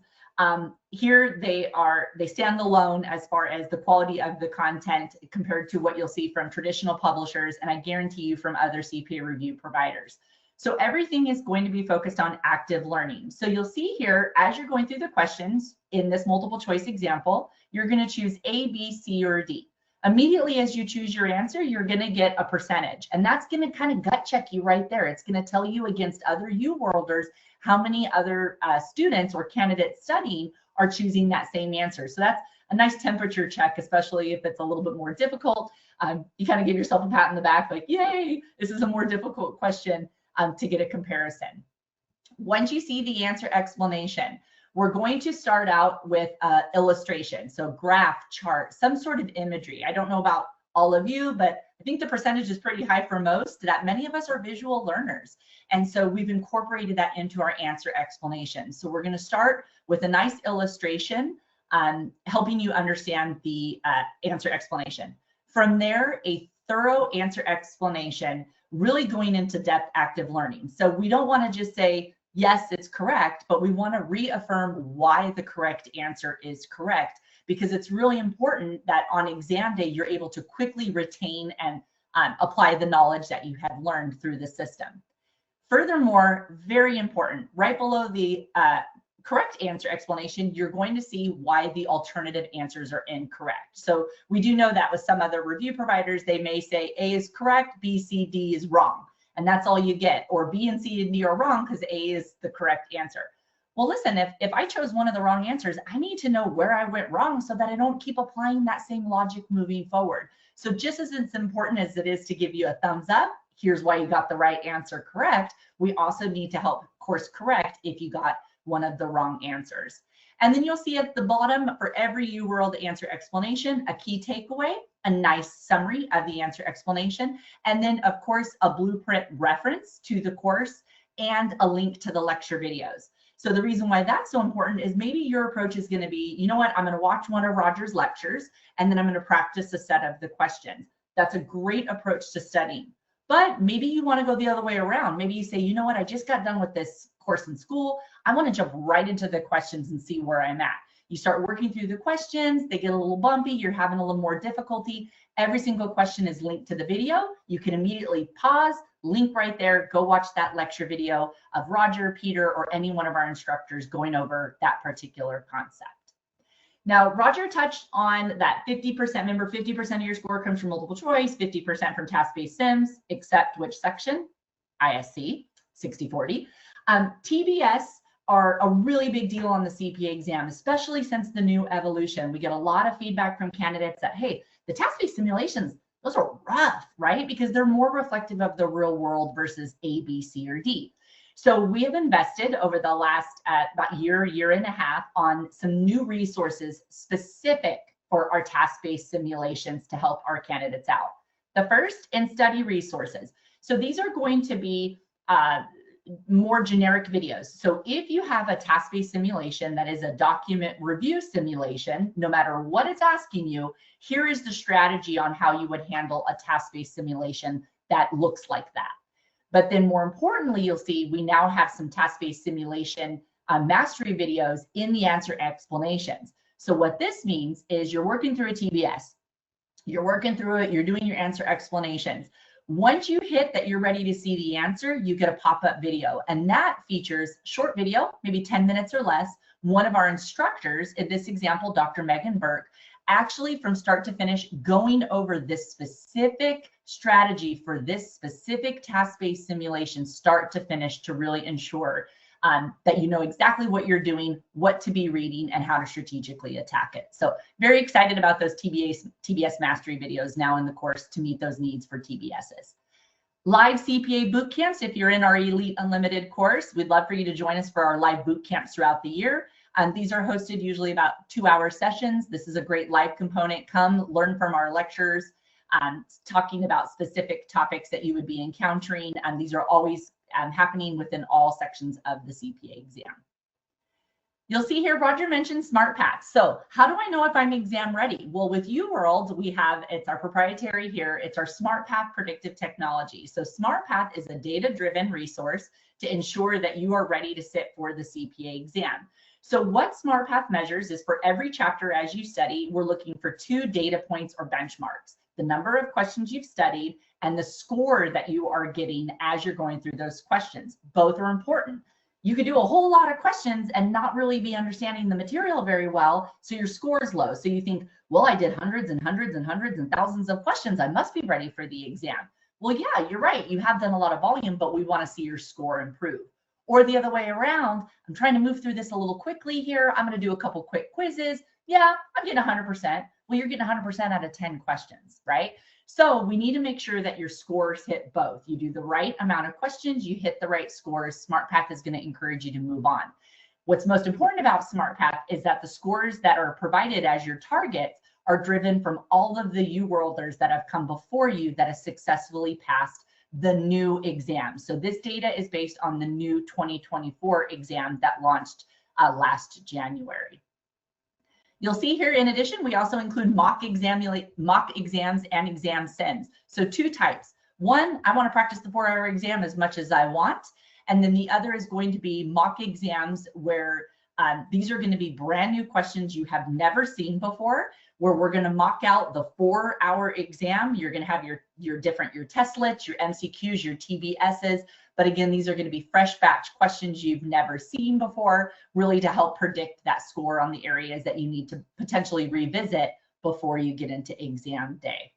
here they stand alone as far as the quality of the content compared to what you'll see from traditional publishers, and I guarantee you from other CPA review providers. So everything is going to be focused on active learning. So you'll see here, as you're going through the questions in this multiple choice example, you're going to choose A, B, C, or D. Immediately as you choose your answer, you're going to get a percentage, and that's going to kind of gut check you right there. It's going to tell you against other UWorlders how many other students or candidates studying are choosing that same answer. So that's a nice temperature check, especially if it's a little bit more difficult. You kind of give yourself a pat on the back, like, yay, this is a more difficult question to get a comparison. Once you see the answer explanation, we're going to start out with illustration. So graph, chart, some sort of imagery. I don't know about all of you, but I think the percentage is pretty high for most, that many of us are visual learners. And so we've incorporated that into our answer explanation. So we're going to start with a nice illustration, helping you understand the answer explanation. From there, a thorough answer explanation, really going into depth active learning. So we don't want to just say, yes, it's correct, but we want to reaffirm why the correct answer is correct, because it's really important that on exam day, you're able to quickly retain and apply the knowledge that you have learned through the system. Furthermore, very important, right below the correct answer explanation, you're going to see why the alternative answers are incorrect. So we do know that with some other review providers, they may say A is correct, B, C, D is wrong. And that's all you get, or B and C and D are wrong because A is the correct answer. Well, listen, if I chose one of the wrong answers, I need to know where I went wrong so that I don't keep applying that same logic moving forward. So just as it's important as it is to give you a thumbs up, here's why you got the right answer correct, we also need to help course correct if you got one of the wrong answers. And then you'll see at the bottom for every UWorld answer explanation, a key takeaway, a nice summary of the answer explanation, and then of course a blueprint reference to the course and a link to the lecture videos. So the reason why that's so important is maybe your approach is going to be, you know what, I'm going to watch one of Roger's lectures and then I'm going to practice a set of the questions. That's a great approach to studying. But maybe you want to go the other way around. Maybe you say, you know what, I just got done with this course in school. I want to jump right into the questions and see where I'm at. You start working through the questions, they get a little bumpy, you're having a little more difficulty. Every single question is linked to the video. You can immediately pause, link right there, go watch that lecture video of Roger, Peter, or any one of our instructors going over that particular concept. Now, Roger touched on that 50%, remember 50% of your score comes from multiple choice, 50% from task-based sims, except which section? ISC, 60-40. TBS are a really big deal on the CPA exam, especially since the new evolution. We get a lot of feedback from candidates that, hey, the task-based simulations, those are rough, right? Because they're more reflective of the real world versus A, B, C, or D. So we have invested over the last about year and a half on some new resources specific for our task-based simulations to help our candidates out. The first, in-study resources. So these are going to be more generic videos. So if you have a task-based simulation that is a document review simulation, no matter what it's asking you, here is the strategy on how you would handle a task-based simulation that looks like that. But then more importantly, you'll see we now have some task-based simulation mastery videos in the answer explanations. So what this means is you're working through a TBS, you're working through it, you're doing your answer explanations. Once you hit that you're ready to see the answer, you get a pop-up video, and that features short video, maybe 10 minutes or less. One of our instructors, in this example, Dr. Megan Burke, actually from start to finish going over this specific strategy for this specific task-based simulation, start to finish, to really ensure that you know exactly what you're doing, what to be reading, and how to strategically attack it. So very excited about those TBS mastery videos now in the course to meet those needs for TBSs. Live CPA bootcamps, if you're in our Elite Unlimited course, we'd love for you to join us for our live bootcamps throughout the year. These are hosted usually about 2-hour sessions. This is a great live component. Come learn from our lecturers, talking about specific topics that you would be encountering. These are always happening within all sections of the CPA exam. You'll see here, Roger mentioned SmartPath. So how do I know if I'm exam ready? Well, with UWorld, we have, it's our proprietary here, it's our SmartPath predictive technology. So SmartPath is a data-driven resource to ensure that you are ready to sit for the CPA exam. So what SmartPath measures is for every chapter as you study, we're looking for 2 data points or benchmarks: the number of questions you've studied and the score that you are getting as you're going through those questions. Both are important. You could do a whole lot of questions and not really be understanding the material very well, so your score is low. So you think, well, I did hundreds and hundreds and hundreds and thousands of questions, I must be ready for the exam. Well, yeah, you're right. You have done a lot of volume, but we want to see your score improve. Or the other way around, I'm trying to move through this a little quickly here. I'm going to do a couple quick quizzes. Yeah, I'm getting 100%. Well, you're getting 100% out of 10 questions, right? So we need to make sure that your scores hit both. You do the right amount of questions, you hit the right scores. SmartPath is going to encourage you to move on. What's most important about SmartPath is that the scores that are provided as your targets are driven from all of the UWorlders that have come before you that have successfully passed the new exam. So this data is based on the new 2024 exam that launched last January. You'll see here, in addition, we also include mock exams and exam sends. So two types. One, I want to practice the 4-hour exam as much as I want. And then the other is going to be mock exams where these are going to be brand new questions you have never seen before, where we're going to mock out the 4-hour exam. You're going to have your testlets, your MCQs, your TBSs. But again, these are going to be fresh batch questions you've never seen before, really to help predict that score on the areas that you need to potentially revisit before you get into exam day.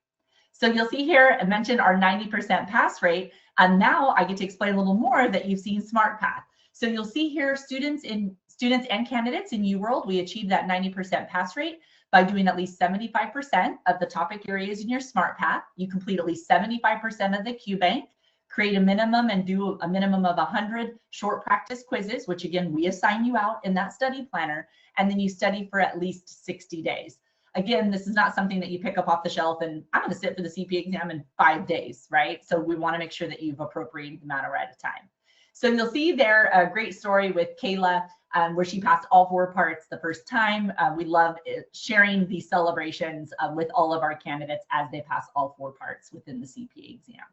So you'll see here, I mentioned our 90% pass rate, and now I get to explain a little more that you've seen SmartPath. So you'll see here, students and candidates in UWorld, we achieved that 90% pass rate by doing at least 75% of the topic areas in your SmartPath. You complete at least 75% of the QBank, create a minimum and do a minimum of 100 short practice quizzes, which again, we assign you out in that study planner, and then you study for at least 60 days. Again, this is not something that you pick up off the shelf and I'm going to sit for the CPA exam in 5 days, right? So we want to make sure that you've appropriated the amount of time. So you'll see there a great story with Kayla where she passed all 4 parts the first time. We love sharing these celebrations with all of our candidates as they pass all 4 parts within the CPA exam.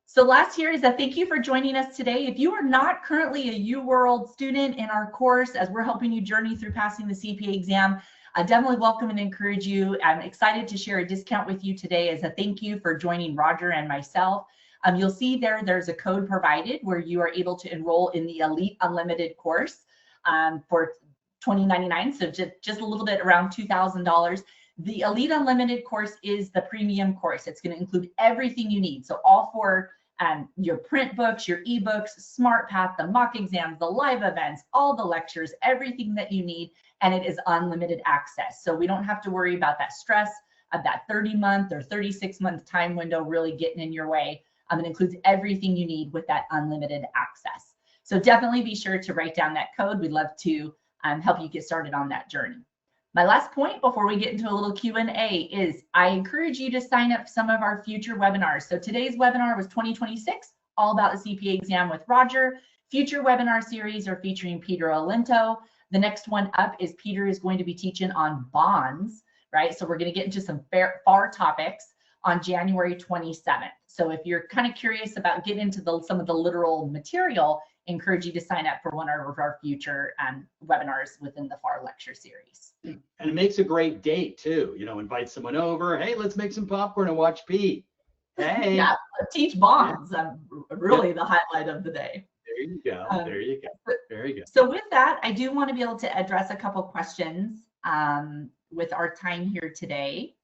So last here is a thank you for joining us today. If you are not currently a UWorld student in our course, as we're helping you journey through passing the CPA exam, I definitely welcome and encourage you. I'm excited to share a discount with you today as a thank you for joining Roger and myself. You'll see there's a code provided where you are able to enroll in the Elite Unlimited course for $20.99, so just a little bit around $2,000. The Elite Unlimited course is the premium course. It's going to include everything you need. So all 4 your print books, your ebooks, SmartPath, the mock exams, the live events, all the lectures, everything that you need, and it is unlimited access. So we don't have to worry about that stress of that 30-month or 36-month time window really getting in your way. It includes everything you need with that unlimited access. So definitely be sure to write down that code. We'd love to help you get started on that journey. My last point before we get into a little Q&A is I encourage you to sign up for some of our future webinars. So today's webinar was 2026, all about the CPA exam with Roger. Future webinar series are featuring Peter Olinto. The next one up is Peter is going to be teaching on bonds, right? So we're going to get into some FAR topics on January 27th. So if you're kind of curious about getting into some of the literal material, encourage you to sign up for one of our future webinars within the FAR lecture series. And it makes a great date too. You know, invite someone over. Hey, let's make some popcorn and watch Pete. Hey. Yeah, teach bonds. Really the highlight of the day. There you go. There you go. Very good. So with that, I do want to be able to address a couple questions with our time here today.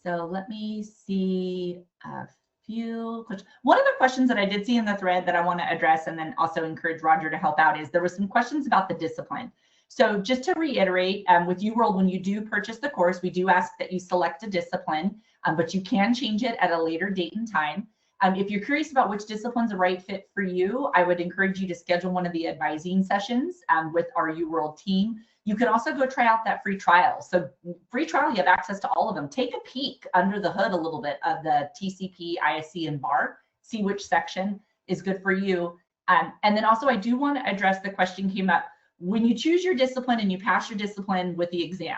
So let me see a few questions. One of the questions that I did see in the thread that I want to address and then also encourage Roger to help out is there were some questions about the discipline. So just to reiterate, with UWorld, when you do purchase the course, we do ask that you select a discipline, but you can change it at a later date and time. If you're curious about which discipline's a right fit for you, I would encourage you to schedule one of the advising sessions with our UWorld team. You can also go try out that free trial. So free trial, you have access to all of them. Take a peek under the hood a little bit of the TCP, ISC, and BAR. See which section is good for you. And then also I do want to address the question came up. When you choose your discipline and you pass your discipline with the exam,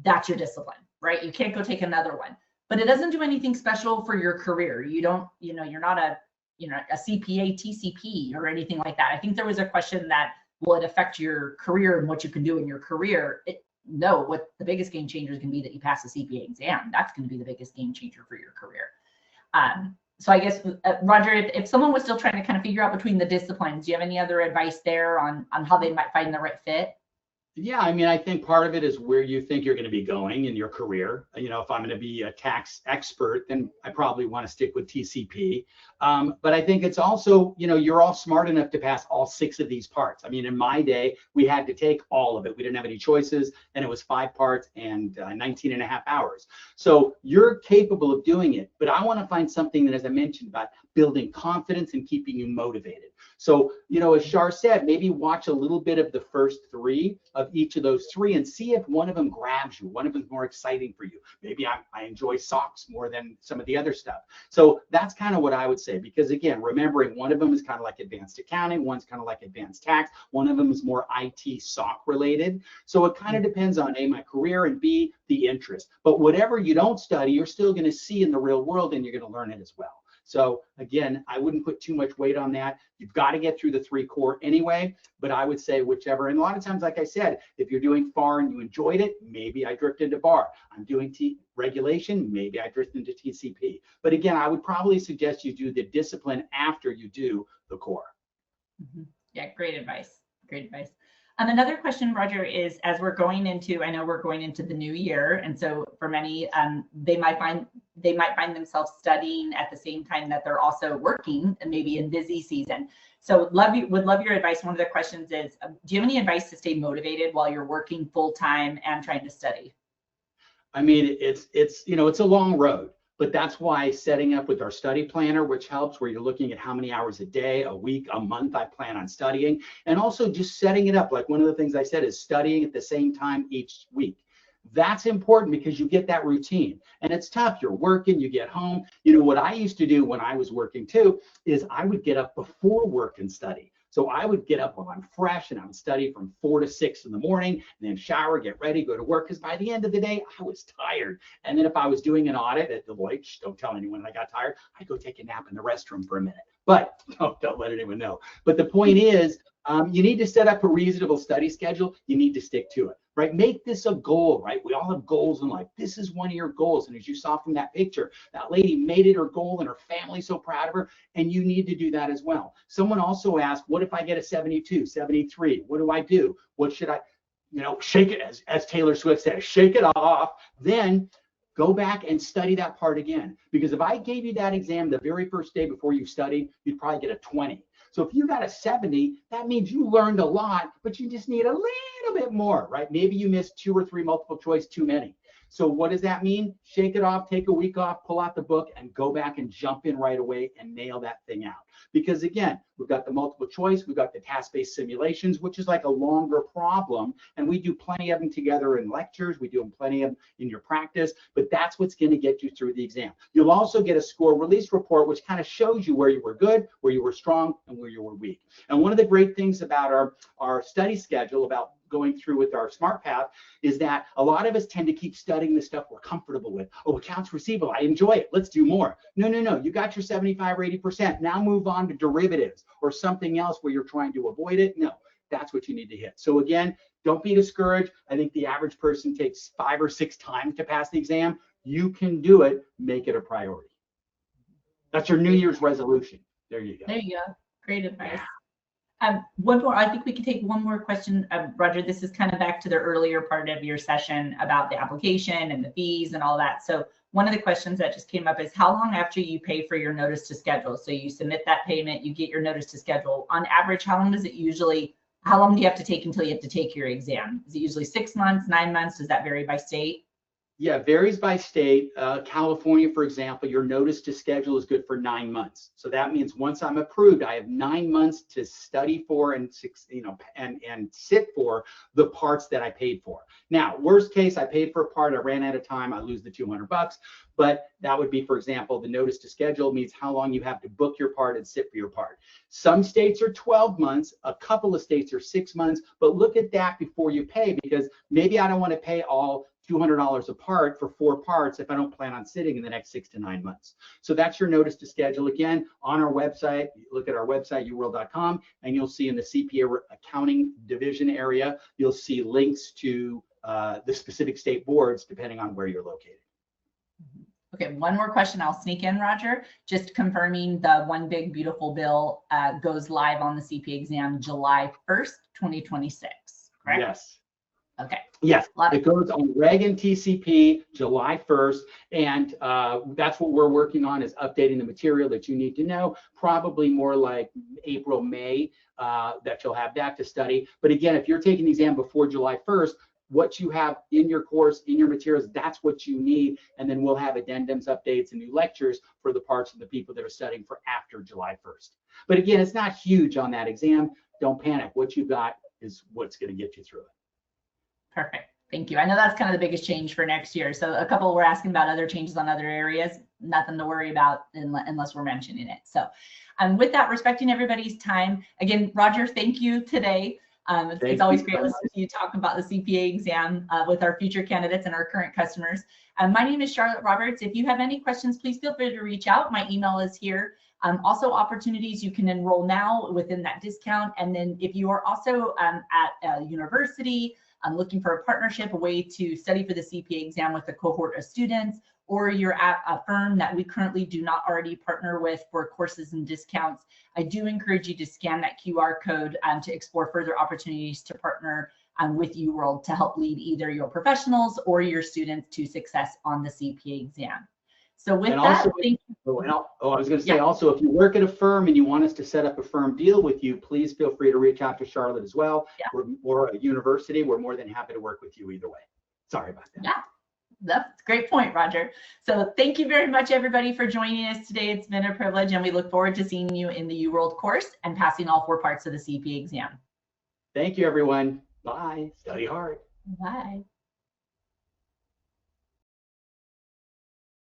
that's your discipline, right? You can't go take another one. But it doesn't do anything special for your career. You don't, you're not a CPA, TCP or anything like that. I think there was a question that, will it affect your career and what you can do in your career? No, what the biggest game changer is going to be that you pass the CPA exam. That's going to be the biggest game changer for your career. So I guess, Roger, if someone was still trying to kind of figure out between the disciplines, do you have any other advice there on how they might find the right fit? Yeah, I mean, I think part of it is where you think you're going to be going in your career. You know, if I'm going to be a tax expert, then I probably want to stick with TCP. But I think it's also, you know, you're all smart enough to pass all 6 of these parts. I mean, in my day, we had to take all of it. We didn't have any choices, and it was 5 parts and 19.5 hours. So you're capable of doing it. But I want to find something that, as I mentioned, about building confidence and keeping you motivated. So, you know, as Shar said, maybe watch a little bit of the first 3 of each of those 3 and see if one of them grabs you, one of them is more exciting for you. Maybe I enjoy socks more than some of the other stuff. So that's kind of what I would say, because again, remembering one of them is kind of like advanced accounting, one's kind of like advanced tax, one of them is more IT SOC related. So it kind of depends on A, my career, and B, the interest. But whatever you don't study, you're still going to see in the real world, and you're going to learn it as well. So again, I wouldn't put too much weight on that. You've got to get through the 3 core anyway, but I would say whichever. And a lot of times, like I said, if you're doing FAR and you enjoyed it, maybe I drift into BAR. I'm doing regulation, maybe I drift into TCP. But again, I would probably suggest you do the discipline after you do the core. Yeah, great advice. Great advice. Another question, Roger, is as we're going into, I know we're going into the new year, and so for many, they might find themselves studying at the same time that they're also working, and maybe in busy season. So would love your advice. One of the questions is, do you have any advice to stay motivated while you're working full time and trying to study? I mean, it's you know, it's a long road. But that's why setting up with our study planner, which helps, where you're looking at how many hours a day, a week, a month I plan on studying, and also just setting it up. Like one of the things I said is studying at the same time each week. That's important because you get that routine, and it's tough. You're working, you get home. You know, what I used to do when I was working too is I would get up before work and study. So I would get up while I'm fresh, and I would study from 4 to 6 in the morning, and then shower, get ready, go to work. Because by the end of the day, I was tired. And then if I was doing an audit at Deloitte, don't tell anyone I got tired, I'd go take a nap in the restroom for a minute. But don't let anyone know. But the point is, you need to set up a reasonable study schedule. You need to stick to it, right? Make this a goal, right? We all have goals in life. This is one of your goals. And as you saw from that picture, that lady made it her goal and her family's so proud of her. And you need to do that as well. Someone also asked, what if I get a 72, 73? What do I do? What should I, you know, shake it, as Taylor Swift says, shake it off. Then go back and study that part again. Because if I gave you that exam the very first day before you studied, you'd probably get a 20. So if you got a 70, that means you learned a lot, but you just need a little bit more, right? Maybe you missed 2 or 3 multiple choice too many. So what does that mean? Shake it off, take a week off, pull out the book, and go back and jump in right away and nail that thing out. Because again, we've got the multiple choice, we've got the task-based simulations, which is like a longer problem, and we do plenty of them together in lectures, we do them plenty of them in your practice, but that's what's going to get you through the exam. You'll also get a score release report, which kind of shows you where you were good, where you were strong, and where you were weak. And one of the great things about our study schedule, about going through with our SmartPath, is that a lot of us tend to keep studying the stuff we're comfortable with. Oh, accounts receivable, I enjoy it, let's do more. No, you got your 75 or 80%. Now move on to derivatives or something else where you're trying to avoid it. No, that's what you need to hit. So again, don't be discouraged. I think the average person takes 5 or 6 times to pass the exam. You can do it. Make it a priority. That's your New Year's resolution. There you go. There you go. Great advice. One more, I think we can take one more question. Roger, this is kind of back to the earlier part of your session about the application and the fees and all that. So one of the questions that just came up is, how long after you pay for your notice to schedule? So you submit that payment, you get your notice to schedule. On average, how long does it usually, how long do you have to take until you have to take your exam? Is it usually 6 months, 9 months? Does that vary by state? Yeah, it varies by state. California, for example, your notice to schedule is good for 9 months. So that means once I'm approved, I have 9 months to study for and sit for the parts that I paid for. Now, worst case, I paid for a part, I ran out of time, I lose the $200. But that would be, for example, the notice to schedule means how long you have to book your part and sit for your part. Some states are 12 months, a couple of states are 6 months, but look at that before you pay, because maybe I don't want to pay all $200 a part for 4 parts if I don't plan on sitting in the next 6 to 9 months. So that's your notice to schedule. Again, on our website, look at our website, uworld.com, and you'll see in the CPA accounting division area, you'll see links to the specific state boards depending on where you're located. Okay, one more question I'll sneak in, Roger. Just confirming the One Big Beautiful Bill goes live on the CPA exam July 1st, 2026, correct? Yes. Okay. Yes, it goes on Reg and TCP July 1st, and that's what we're working on, is updating the material that you need to know, probably more like April, May, that you'll have that to study. But again, if you're taking the exam before July 1st, what you have in your course, in your materials, that's what you need, and then we'll have addendums, updates, and new lectures for the parts of the people that are studying for after July 1st. But again, it's not huge on that exam. Don't panic. What you've got is what's going to get you through it. Perfect. Thank you. I know that's kind of the biggest change for next year. So a couple were asking about other changes on other areas. Nothing to worry about unless we're mentioning it. So with that, respecting everybody's time, again, Roger, thank you today. It's always great listening to you talk about the CPA exam with our future candidates and our current customers. My name is Charlotte Roberts. If you have any questions, please feel free to reach out. My email is here. Also opportunities, you can enroll now within that discount. And then if you are also at a university, looking for a partnership, a way to study for the CPA exam with a cohort of students, or you're at a firm that we currently do not already partner with for courses and discounts, I do encourage you to scan that QR code to explore further opportunities to partner with UWorld to help lead either your professionals or your students to success on the CPA exam. So with that, thank you. I was going to say also, if you work at a firm and you want us to set up a firm deal with you, please feel free to reach out to Charlotte as well. Yeah. Or a university. We're more than happy to work with you either way. Sorry about that. Yeah, that's a great point, Roger. So thank you very much, everybody, for joining us today. It's been a privilege, and we look forward to seeing you in the UWorld course and passing all 4 parts of the CPA exam. Thank you, everyone. Bye. Study hard. Bye.